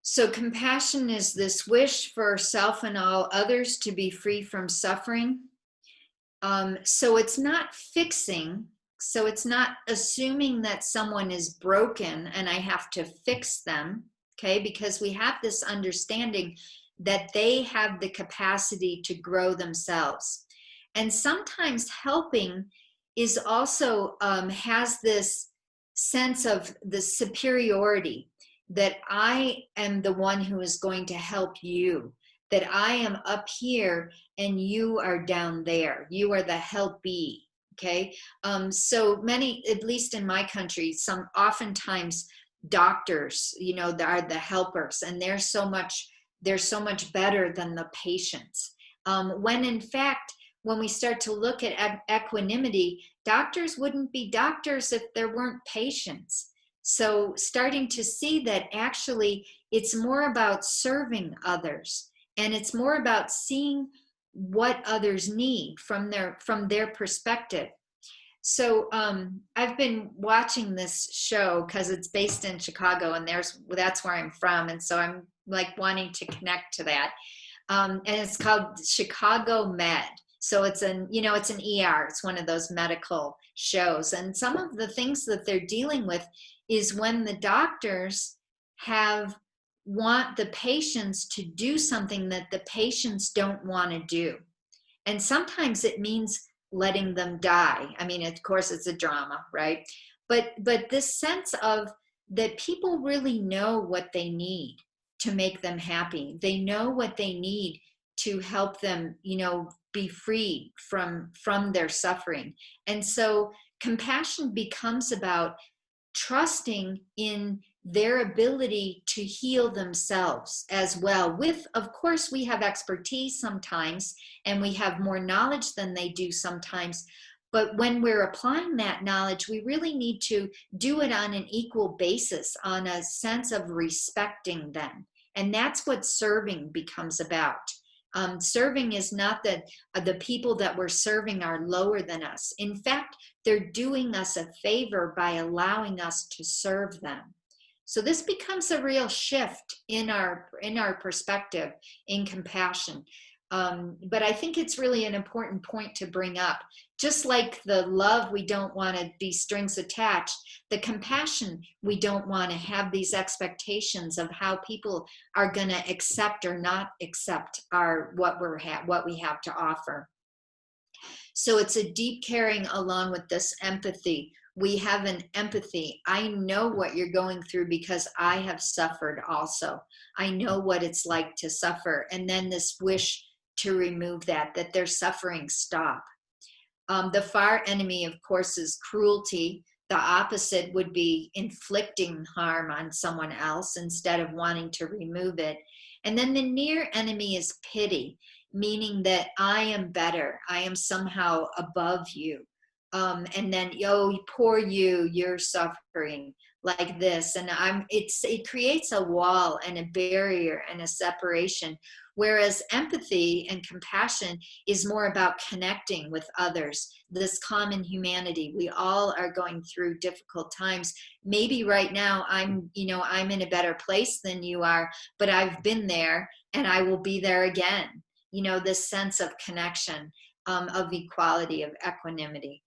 So compassion is this wish for self and all others to be free from suffering. So it's not fixing. So it's not assuming that someone is broken and I have to fix them, okay? Because we have this understanding that they have the capacity to grow themselves. And sometimes helping is also has this sense of the superiority, that I am the one who is going to help you, that I am up here and you are down there. You are the helpee, okay? So many, at least in my country, oftentimes doctors, are the helpers, and they're so much better than the patients. When in fact, when we start to look at equanimity, doctors wouldn't be doctors if there weren't patients. So starting to see that actually it's more about serving others, and it's more about seeing what others need from their perspective. So I've been watching this show because it's based in Chicago, and that's where I'm from, and so I'm like wanting to connect to that. And it's called Chicago Med. So it's an ER. It's one of those medical shows, and some of the things that they're dealing with is when the doctors have want the patients to do something that the patients don't want to do, and sometimes it means letting them die. I mean, of course it's a drama, right? But this sense of that people really know what they need to make them happy. They know what they need to help them, be free from their suffering. And so compassion becomes about trusting in their ability to heal themselves as well. With, of course, we have expertise sometimes, and we have more knowledge than they do sometimes. But when we're applying that knowledge, we really need to do it on an equal basis, on a sense of respecting them. And that's what serving becomes about. Serving is not that the people that we're serving are lower than us. In fact, they're doing us a favor by allowing us to serve them. So this becomes a real shift in our perspective in compassion. But I think it's really an important point to bring up. Just like the love, we don't want to be strings attached. The compassion, we don't want to have these expectations of how people are going to accept or not accept what we have to offer. So it's a deep caring along with this empathy. We have an empathy. I know what you're going through because I have suffered also. I know what it's like to suffer. And then this wish to remove that their suffering stop. The far enemy, of course, is cruelty. The opposite would be inflicting harm on someone else instead of wanting to remove it. And then the near enemy is pity, meaning that I am better. I am somehow above you. And then, oh, poor you, you're suffering like this. And it creates a wall and a barrier and a separation. Whereas empathy and compassion is more about connecting with others, this common humanity. We all are going through difficult times. Maybe right now I'm in a better place than you are, but I've been there and I will be there again. This sense of connection, of equality, of equanimity.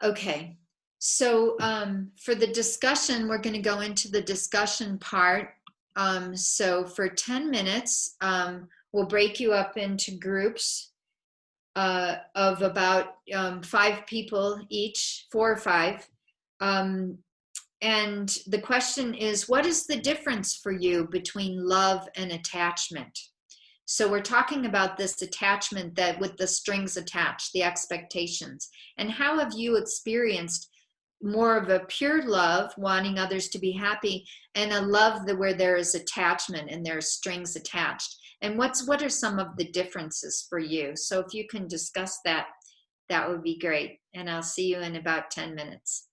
Okay, so for the discussion, we're going to go into the discussion part. So for 10 minutes, we'll break you up into groups of about 5 people each, 4 or 5. And the question is, what is the difference for you between love and attachment? So we're talking about this attachment that with the strings attached, the expectations. And how have you experienced more of a pure love, wanting others to be happy, and a love where there is attachment and there are strings attached? And what are some of the differences for you? So if you can discuss that, that would be great. And I'll see you in about 10 minutes.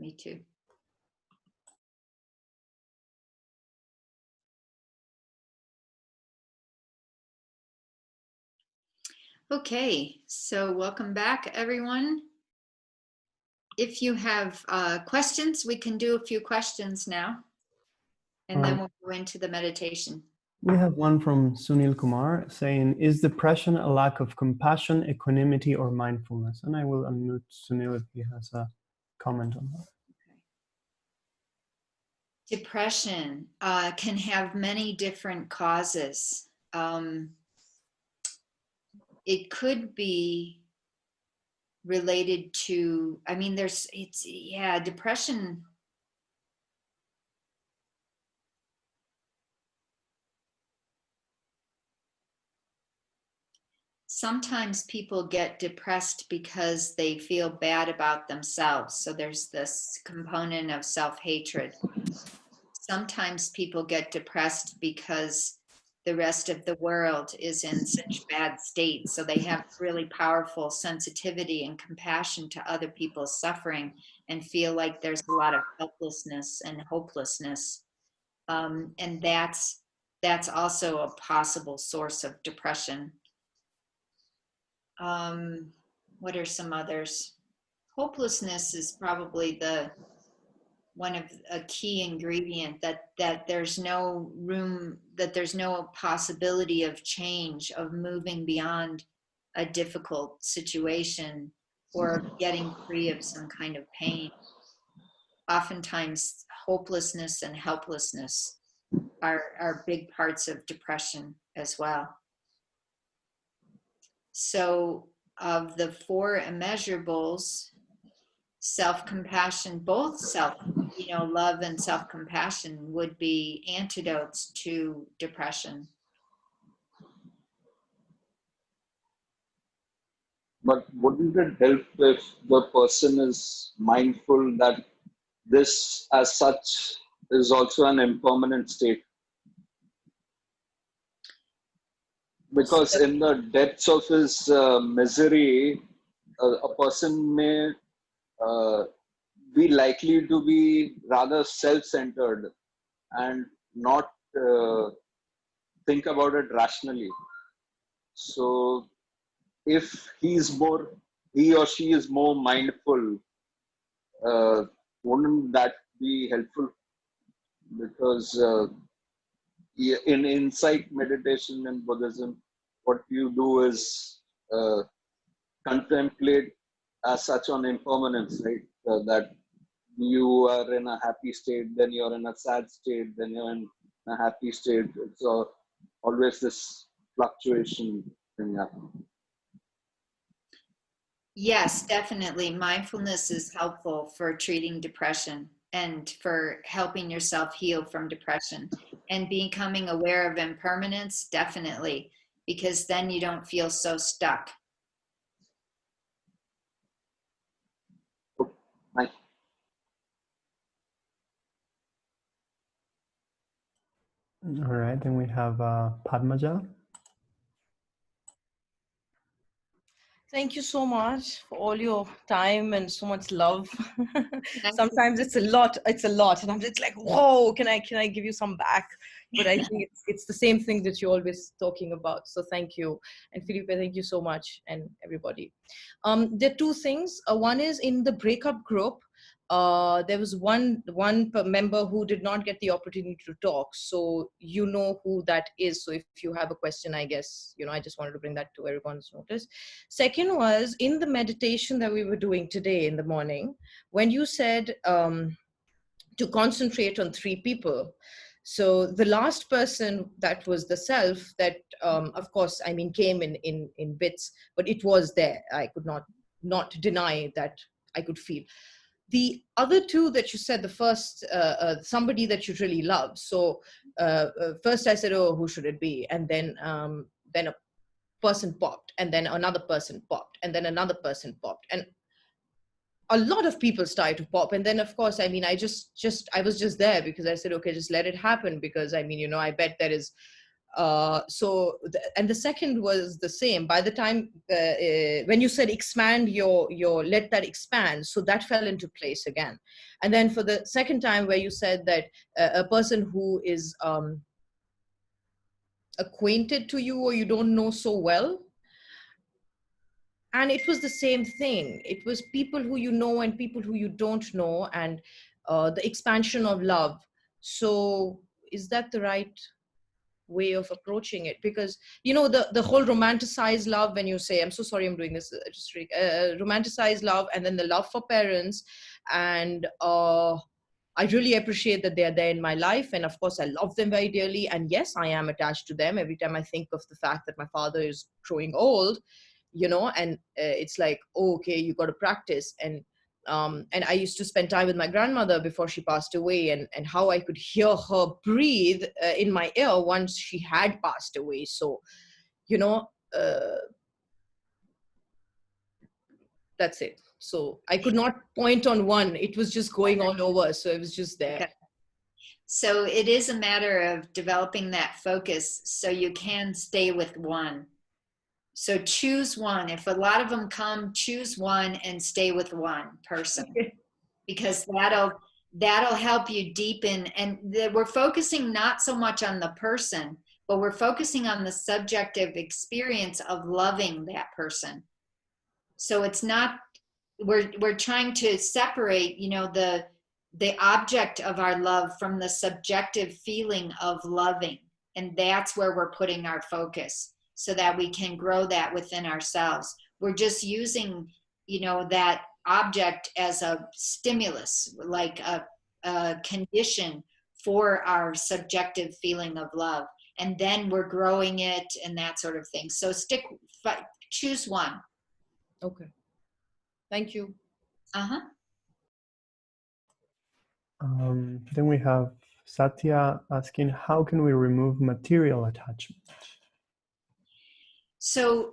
Me too. Okay, so welcome back, everyone. If you have questions, we can do a few questions now, and then we'll go into the meditation. We have one from Sunil Kumar saying, is depression a lack of compassion, equanimity, or mindfulness? And I will unmute Sunil if he has a comment on that. Depression can have many different causes. It could be related to, I mean, depression. Sometimes people get depressed because they feel bad about themselves. So there's this component of self-hatred. Sometimes people get depressed because the rest of the world is in such bad state. So they have really powerful sensitivity and compassion to other people's suffering and feel like there's a lot of helplessness and hopelessness. And that's also a possible source of depression. What are some others? Hopelessness is probably one of a key ingredient, that there's no room, that there's no possibility of change, of moving beyond a difficult situation or getting free of some kind of pain. Oftentimes hopelessness and helplessness are big parts of depression as well. So of the 4 immeasurables, self-compassion, both love and self-compassion would be antidotes to depression. But wouldn't it help if the person is mindful that this as such is also an impermanent state? Because in the depths of his misery, a person may be likely to be rather self-centered and not think about it rationally. So if he or she is more mindful, wouldn't that be helpful? Because in insight meditation in Buddhism, what you do is contemplate as such on impermanence, right? That you are in a happy state, then you're in a sad state, then you're in a happy state. It's always this fluctuation thing happening. Yes, definitely. Mindfulness is helpful for treating depression and for helping yourself heal from depression. And becoming aware of impermanence, definitely, because then you don't feel so stuck. All right, then we have Padmaja. Thank you so much for all your time and so much love. Sometimes it's a lot, and I'm just like, whoa, can I give you some back? But I think it's the same thing that you're always talking about. So thank you. And Felipe, thank you so much, and everybody. There are 2 things. One is in the breakup group, there was one member who did not get the opportunity to talk. So you know who that is. So if you have a question, I guess, I just wanted to bring that to everyone's notice. Second was in the meditation that we were doing today in the morning, when you said to concentrate on 3 people. So the last person, that was the self that, of course, I mean, came in bits, but it was there. I could not deny that I could feel. The other 2 that you said, the first, somebody that you really love. So first I said, oh, who should it be? And then a person popped, and then another person popped, and then another person popped, and a lot of people started to pop. And then, of course, I mean, I was just there because I said, okay, just let it happen, because I mean, I bet there is And the second was the same. By the time when you said expand your let that expand, so that fell into place again. And then for the second time where you said that a person who is acquainted to you or you don't know so well, and it was the same thing. It was people who you know and people who you don't know, and the expansion of love. So is that the right way of approaching it? Because the whole romanticized love, when you say, I'm so sorry I'm doing this, just romanticized love, and then the love for parents, and I really appreciate that they're there in my life, and of course I love them very dearly, and yes, I am attached to them every time I think of the fact that my father is growing old, and it's like, oh, okay, you got to practice. And I used to spend time with my grandmother before she passed away, and how I could hear her breathe in my ear once she had passed away. So, that's it. So I could not point on one. It was just going all over. So it was just there. Okay. So it is a matter of developing that focus so you can stay with one. So choose one. If a lot of them come, choose one and stay with one person, because that'll help you deepen. And we're focusing not so much on the person, but we're focusing on the subjective experience of loving that person. So it's not, we're trying to separate, the object of our love from the subjective feeling of loving. And that's where we're putting our focus, so that we can grow that within ourselves. We're just using, that object as a stimulus, like a condition for our subjective feeling of love. And then we're growing it and that sort of thing. So choose one. Okay. Thank you. Uh-huh. Then we have Satya asking, how can we remove material attachment? So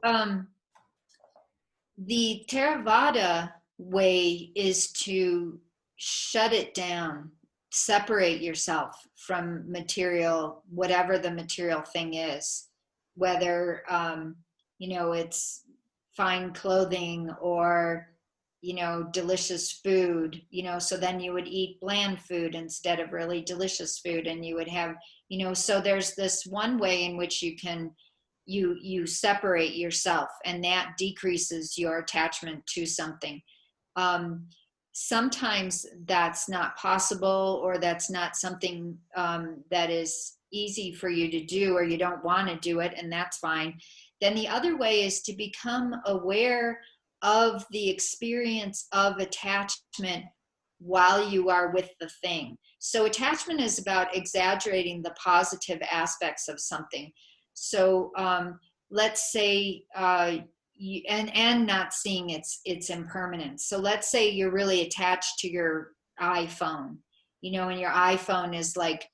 the Theravada way is to shut it down, separate yourself from material, whatever the material thing is, whether, it's fine clothing or, delicious food, so then you would eat bland food instead of really delicious food. And you would have, so there's this one way in which you separate yourself, and that decreases your attachment to something. Sometimes that's not possible, or that's not something that is easy for you to do, or you don't want to do it, and that's fine. Then the other way is to become aware of the experience of attachment while you are with the thing. So attachment is about exaggerating the positive aspects of something. So let's say, and not seeing its impermanence. So let's say you're really attached to your iPhone, and your iPhone is like,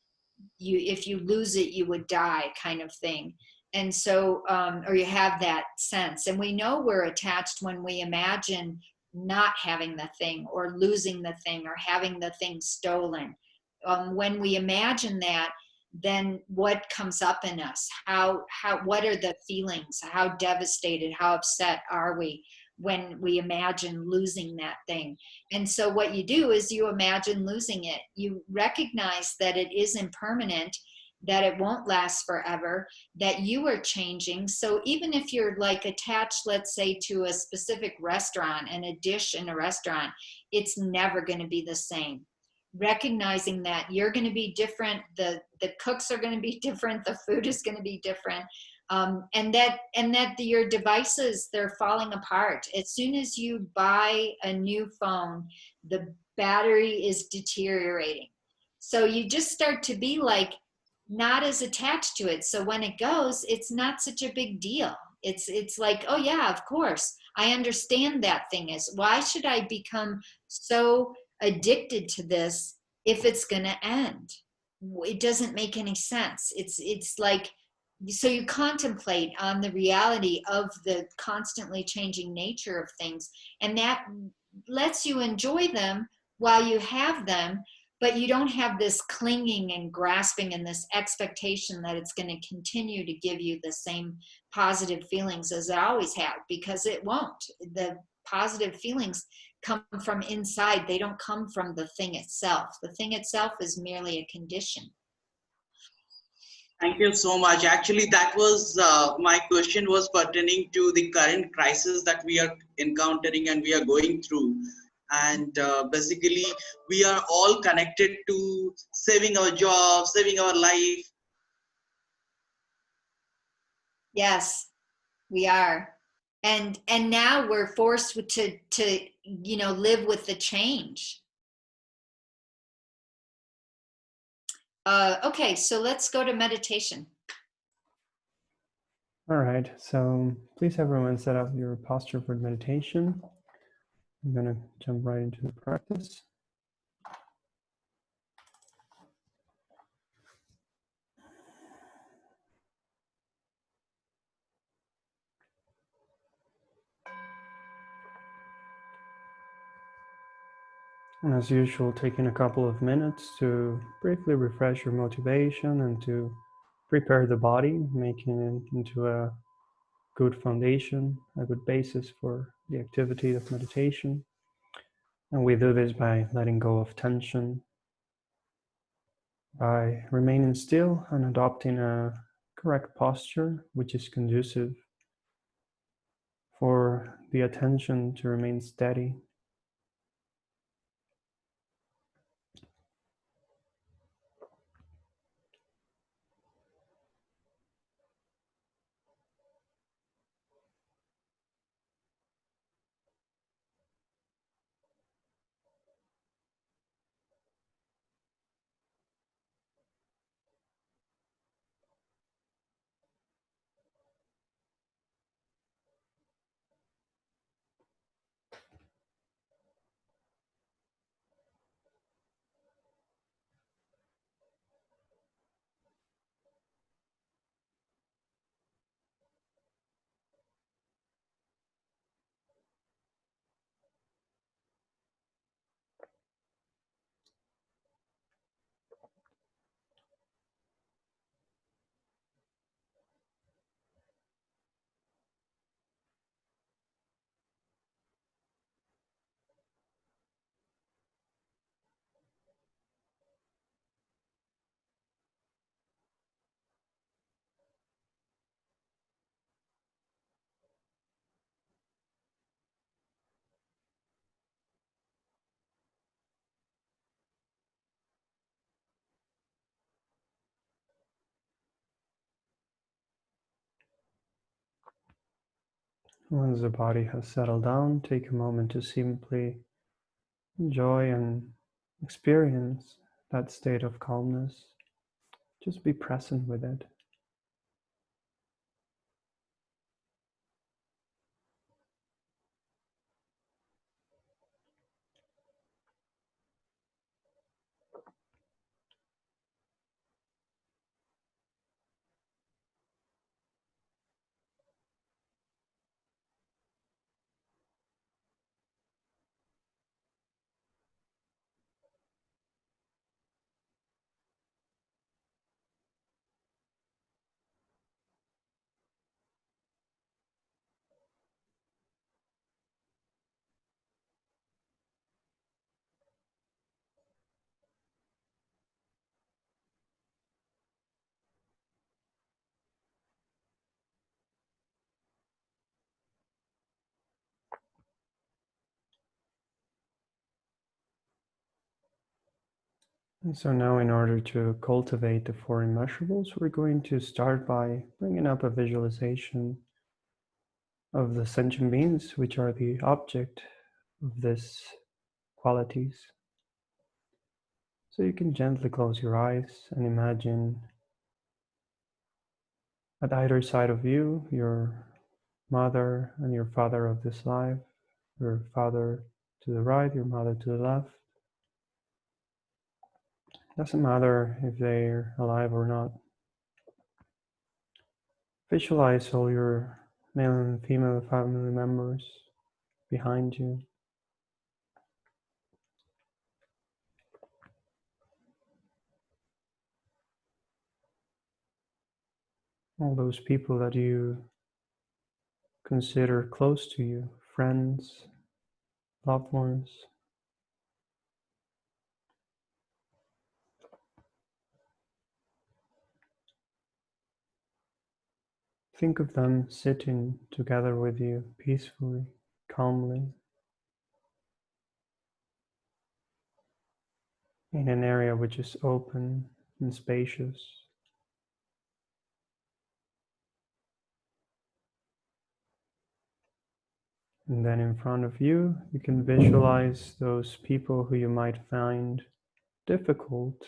if you lose it, you would die, kind of thing. And so, or you have that sense. And we know we're attached when we imagine not having the thing, or losing the thing, or having the thing stolen. When we imagine that, then what comes up in us? What are the feelings? How devastated, how upset are we when we imagine losing that thing? And so what you do is you imagine losing it. You recognize that it is impermanent, that it won't last forever, that you are changing. So even if you're like attached, let's say, to a specific restaurant and a dish in a restaurant, it's never going to be the same. Recognizing that you're going to be different, the cooks are going to be different, the food is going to be different, and that your devices, they're falling apart. As soon as you buy a new phone, the battery is deteriorating. So you just start to be like not as attached to it. So when it goes, it's not such a big deal. It's like, oh yeah, of course, I understand that thing is. Why should I become so addicted to this if it's going to end? It doesn't make any sense. It's like, so you contemplate on the reality of the constantly changing nature of things, and that lets you enjoy them while you have them, but you don't have this clinging and grasping and this expectation that it's going to continue to give you the same positive feelings as it always have, because it won't. The positive feelings come from inside. They don't come from the thing itself. The thing itself is merely a condition. Thank you so much. Actually, that was my question was pertaining to the current crisis that we are encountering and we are going through. And basically, we are all connected to saving our jobs, saving our life. Yes, we are. And now we're forced to live with the change. Okay, so let's go to meditation. All right, so please everyone set up your posture for meditation. I'm going to jump right into the practice. And as usual, taking a couple of minutes to briefly refresh your motivation and to prepare the body, making it into a good foundation, a good basis for the activity of meditation. And we do this by letting go of tension, by remaining still and adopting a correct posture, which is conducive for the attention to remain steady. Once the body has settled down, take a moment to simply enjoy and experience that state of calmness. Just be present with it. And so now, in order to cultivate the four immeasurables, we're going to start by bringing up a visualization of the sentient beings, which are the object of these qualities. So you can gently close your eyes and imagine at either side of you, your mother and your father of this life, your father to the right, your mother to the left. Doesn't matter if they're alive or not. Visualize all your male and female family members behind you. all those people that you consider close to you, friends, loved ones. Think of them sitting together with you peacefully, calmly, in an area which is open and spacious. And then in front of you, you can visualize those people who you might find difficult.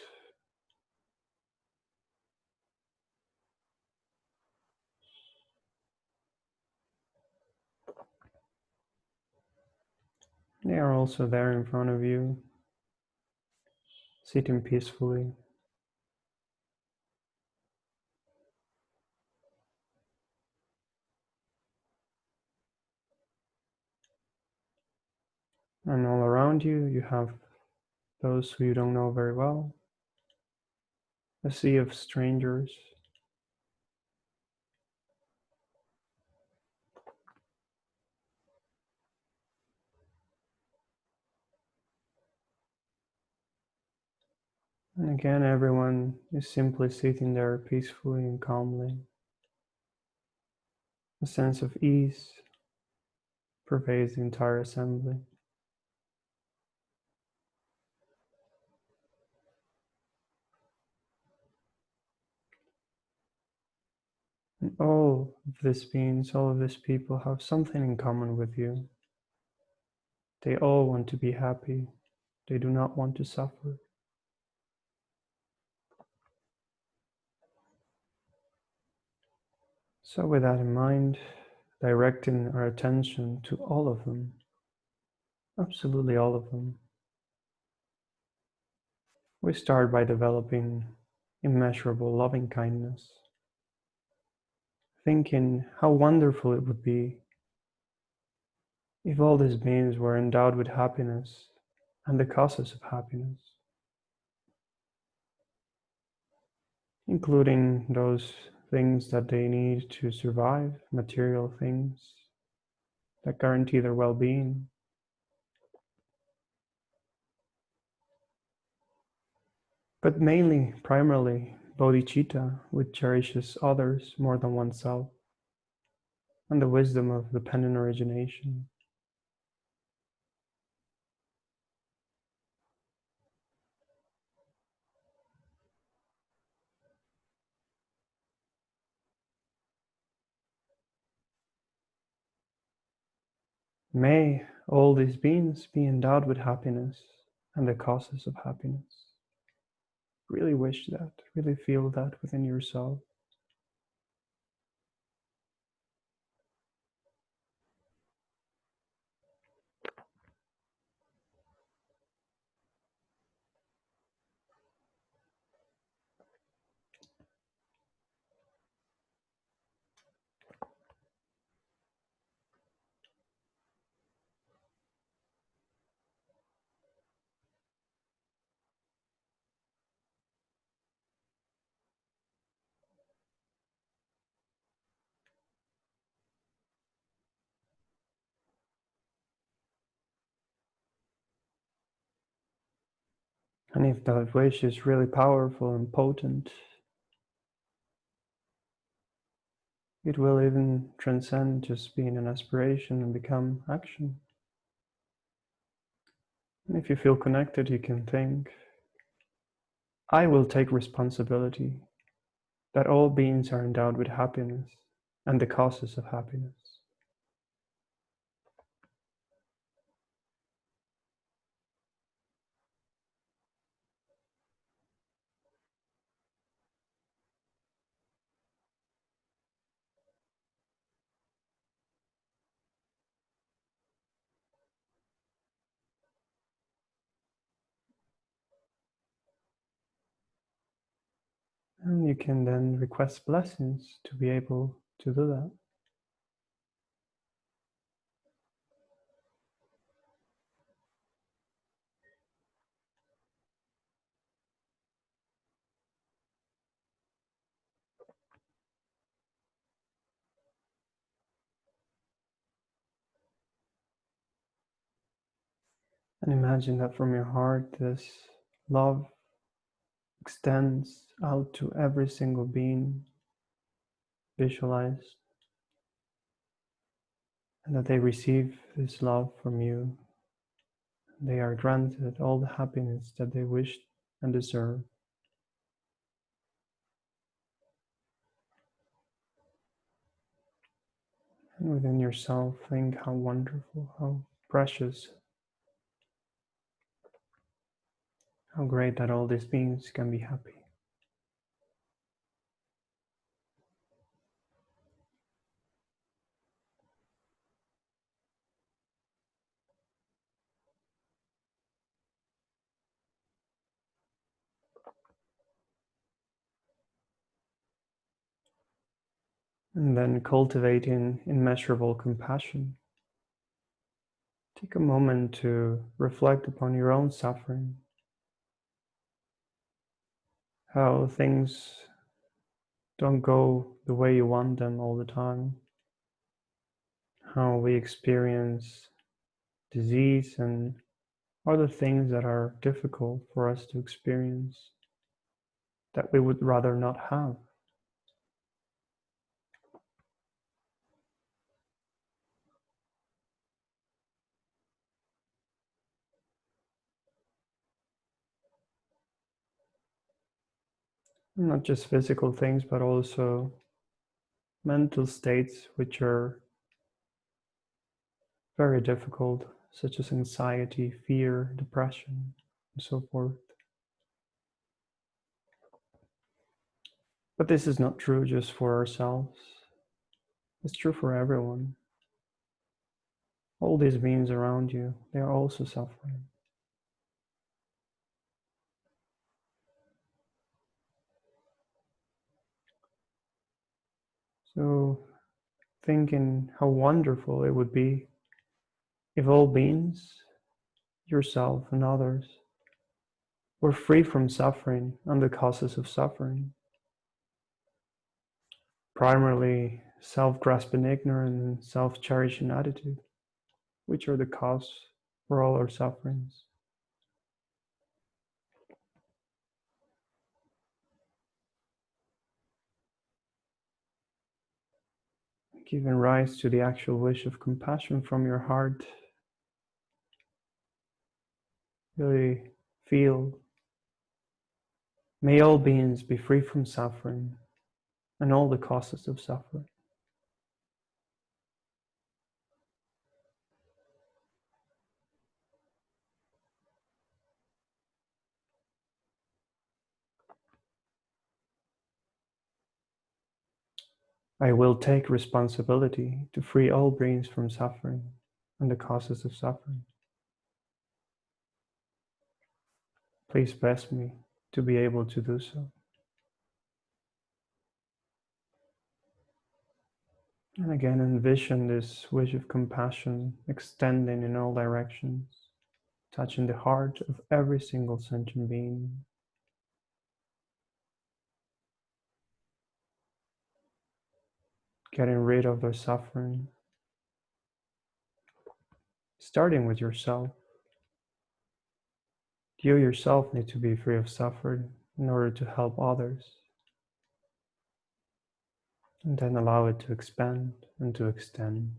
They are also there in front of you, sitting peacefully. And all around you, you have those who you don't know very well, a sea of strangers. And again, everyone is simply sitting there peacefully and calmly. A sense of ease pervades the entire assembly. And all of these beings, all of these people have something in common with you. They all want to be happy. They do not want to suffer. So with that in mind, directing our attention to all of them, absolutely all of them, we start by developing immeasurable loving kindness, thinking how wonderful it would be if all these beings were endowed with happiness and the causes of happiness, including those things that they need to survive, material things that guarantee their well-being. But mainly, primarily, bodhicitta, which cherishes others more than oneself, and the wisdom of dependent origination. May all these beings be endowed with happiness and the causes of happiness. Really wish that, really feel that within yourself. And if that wish is really powerful and potent, it will even transcend just being an aspiration and become action. And if you feel connected, you can think, I will take responsibility that all beings are endowed with happiness and the causes of happiness. And you can then request blessings to be able to do that. And imagine that from your heart, this love extends out to every single being visualized, and that they receive this love from you. They are granted all the happiness that they wish and deserve. And within yourself, think how wonderful, how precious, how great that all these beings can be happy. And then cultivating immeasurable compassion. Take a moment to reflect upon your own suffering, how things don't go the way you want them all the time, how we experience disease and other things that are difficult for us to experience that we would rather not have. Not just physical things, but also mental states which are very difficult, such as anxiety, fear, depression, and so forth. But this is not true just for ourselves. It's true for everyone. All these beings around you, they are also suffering. So thinking how wonderful it would be if all beings, yourself and others, were free from suffering and the causes of suffering. Primarily self-grasping ignorance and self-cherishing attitude, which are the cause for all our sufferings. Giving rise to the actual wish of compassion from your heart. Really feel, may all beings be free from suffering and all the causes of suffering. I will take responsibility to free all beings from suffering and the causes of suffering. Please bless me to be able to do so. And again, envision this wish of compassion extending in all directions, touching the heart of every single sentient being. Getting rid of their suffering, starting with yourself. You yourself need to be free of suffering in order to help others. And then allow it to expand and to extend.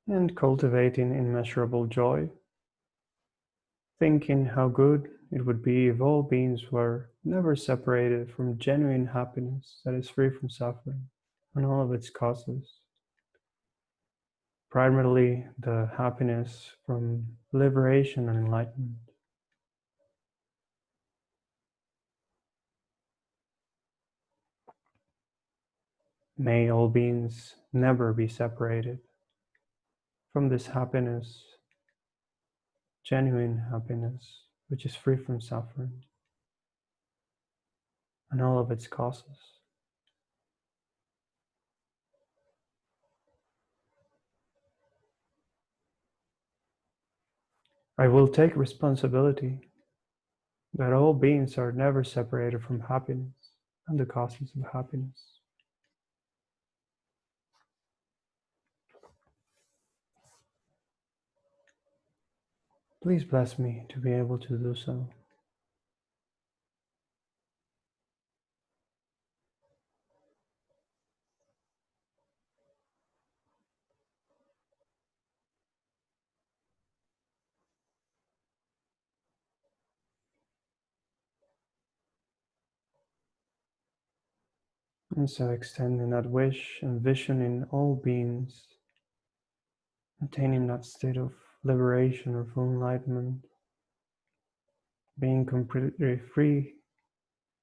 And cultivating immeasurable joy. thinking how good it would be if all beings were never separated from genuine happiness that is free from suffering and all of its causes, primarily the happiness from liberation and enlightenment. May all beings never be separated from this happiness, genuine happiness, which is free from suffering and all of its causes. I will take responsibility that all beings are never separated from happiness and the causes of happiness. Please bless me to be able to do so. And so extending that wish and vision in all beings, attaining that state of liberation or full enlightenment, being completely free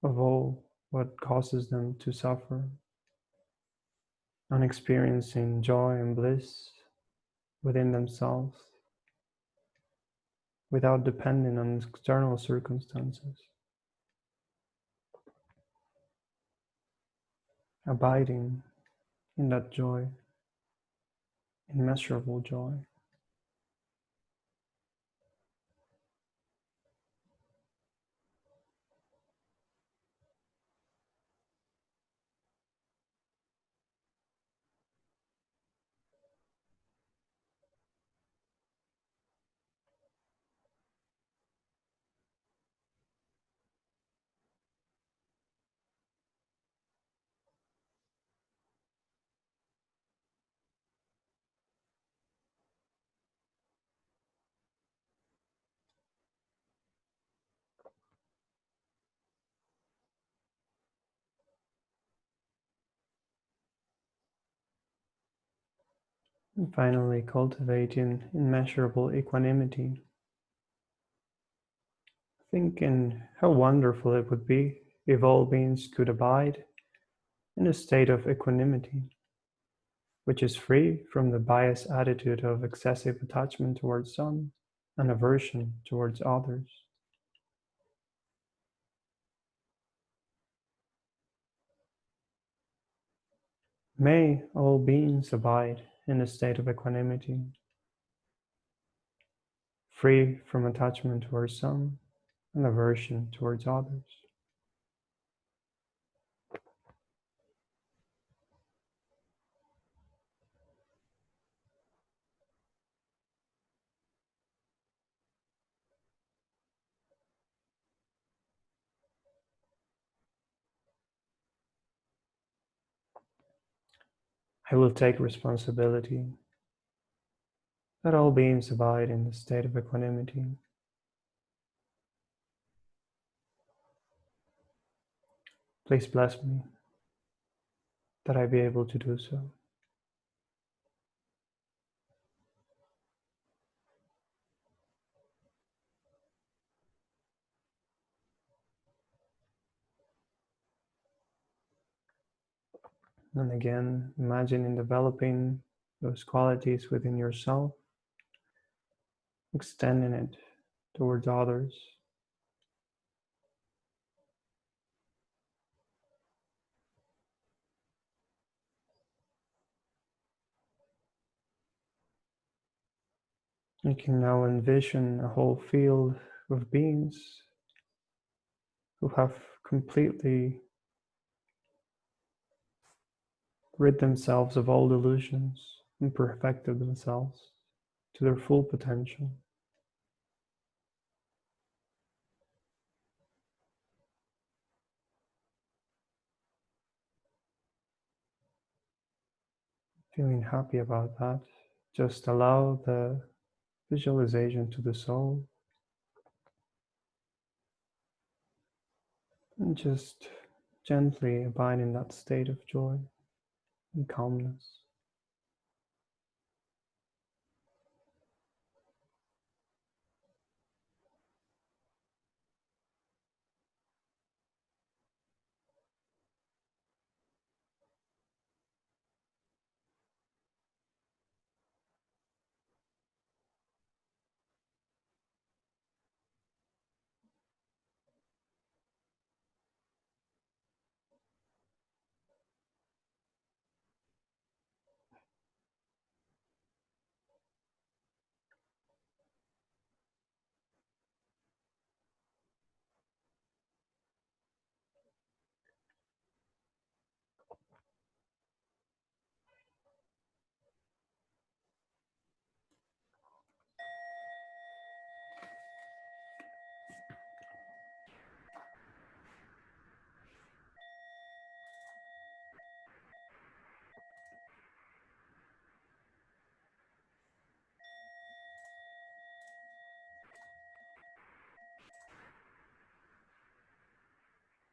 of all what causes them to suffer, and experiencing joy and bliss within themselves without depending on external circumstances, abiding in that joy, immeasurable joy. And finally, cultivating immeasurable equanimity, thinking how wonderful it would be if all beings could abide in a state of equanimity, which is free from the biased attitude of excessive attachment towards some and aversion towards others. May all beings abide in a state of equanimity, free from attachment towards some and aversion towards others. I will take responsibility that all beings abide in the state of equanimity. Please bless me that I be able to do so. And again, imagining developing those qualities within yourself, extending it towards others. You can now envision a whole field of beings who have completely rid themselves of all delusions and perfected themselves to their full potential. Feeling happy about that, just allow the visualization to the soul And just gently abide in that state of joy and calmness.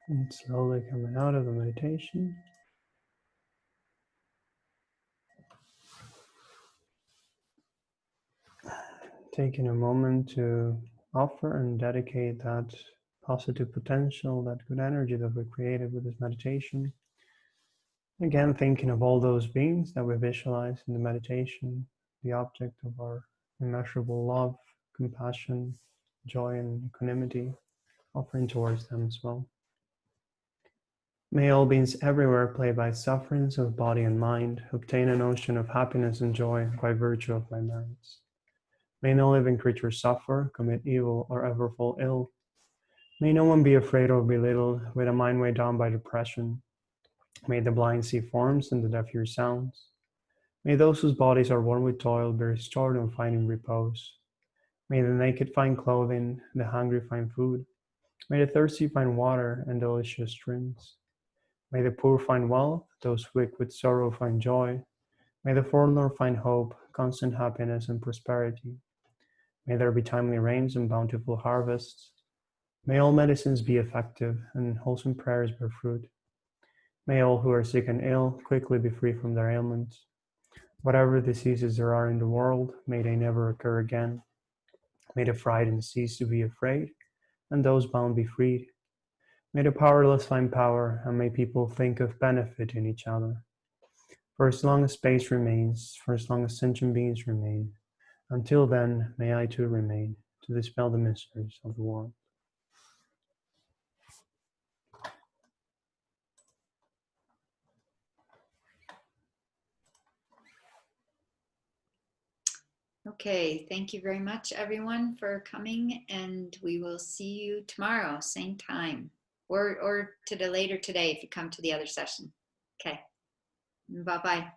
And slowly coming out of the meditation. Taking a moment to offer and dedicate that positive potential, that good energy that we created with this meditation. Again, thinking of all those beings that we visualize in the meditation, the object of our immeasurable love, compassion, joy, and equanimity, offering towards them as well. May all beings everywhere, plagued by sufferings of body and mind, obtain an ocean of happiness and joy by virtue of my merits. May no living creature suffer, commit evil, or ever fall ill. May no one be afraid or belittled, with a mind weighed down by depression. May the blind see forms and the deaf hear sounds. May those whose bodies are worn with toil be restored and finding repose. May the naked find clothing, the hungry find food. May the thirsty find water and delicious drinks. May the poor find wealth, those weak with sorrow find joy. May the forlorn find hope, constant happiness, and prosperity. May there be timely rains and bountiful harvests. May all medicines be effective and wholesome prayers bear fruit. May all who are sick and ill quickly be free from their ailments. Whatever diseases there are in the world, may they never occur again. May the frightened cease to be afraid, and those bound be freed. May the powerless find power, and may people think of benefit in each other. For as long as space remains, for as long as sentient beings remain, until then, may I too remain, to dispel the mysteries of the world. Okay, thank you very much, everyone, for coming, and we will see you tomorrow, same time, or to the later today if you come to the other session. Okay, bye-bye.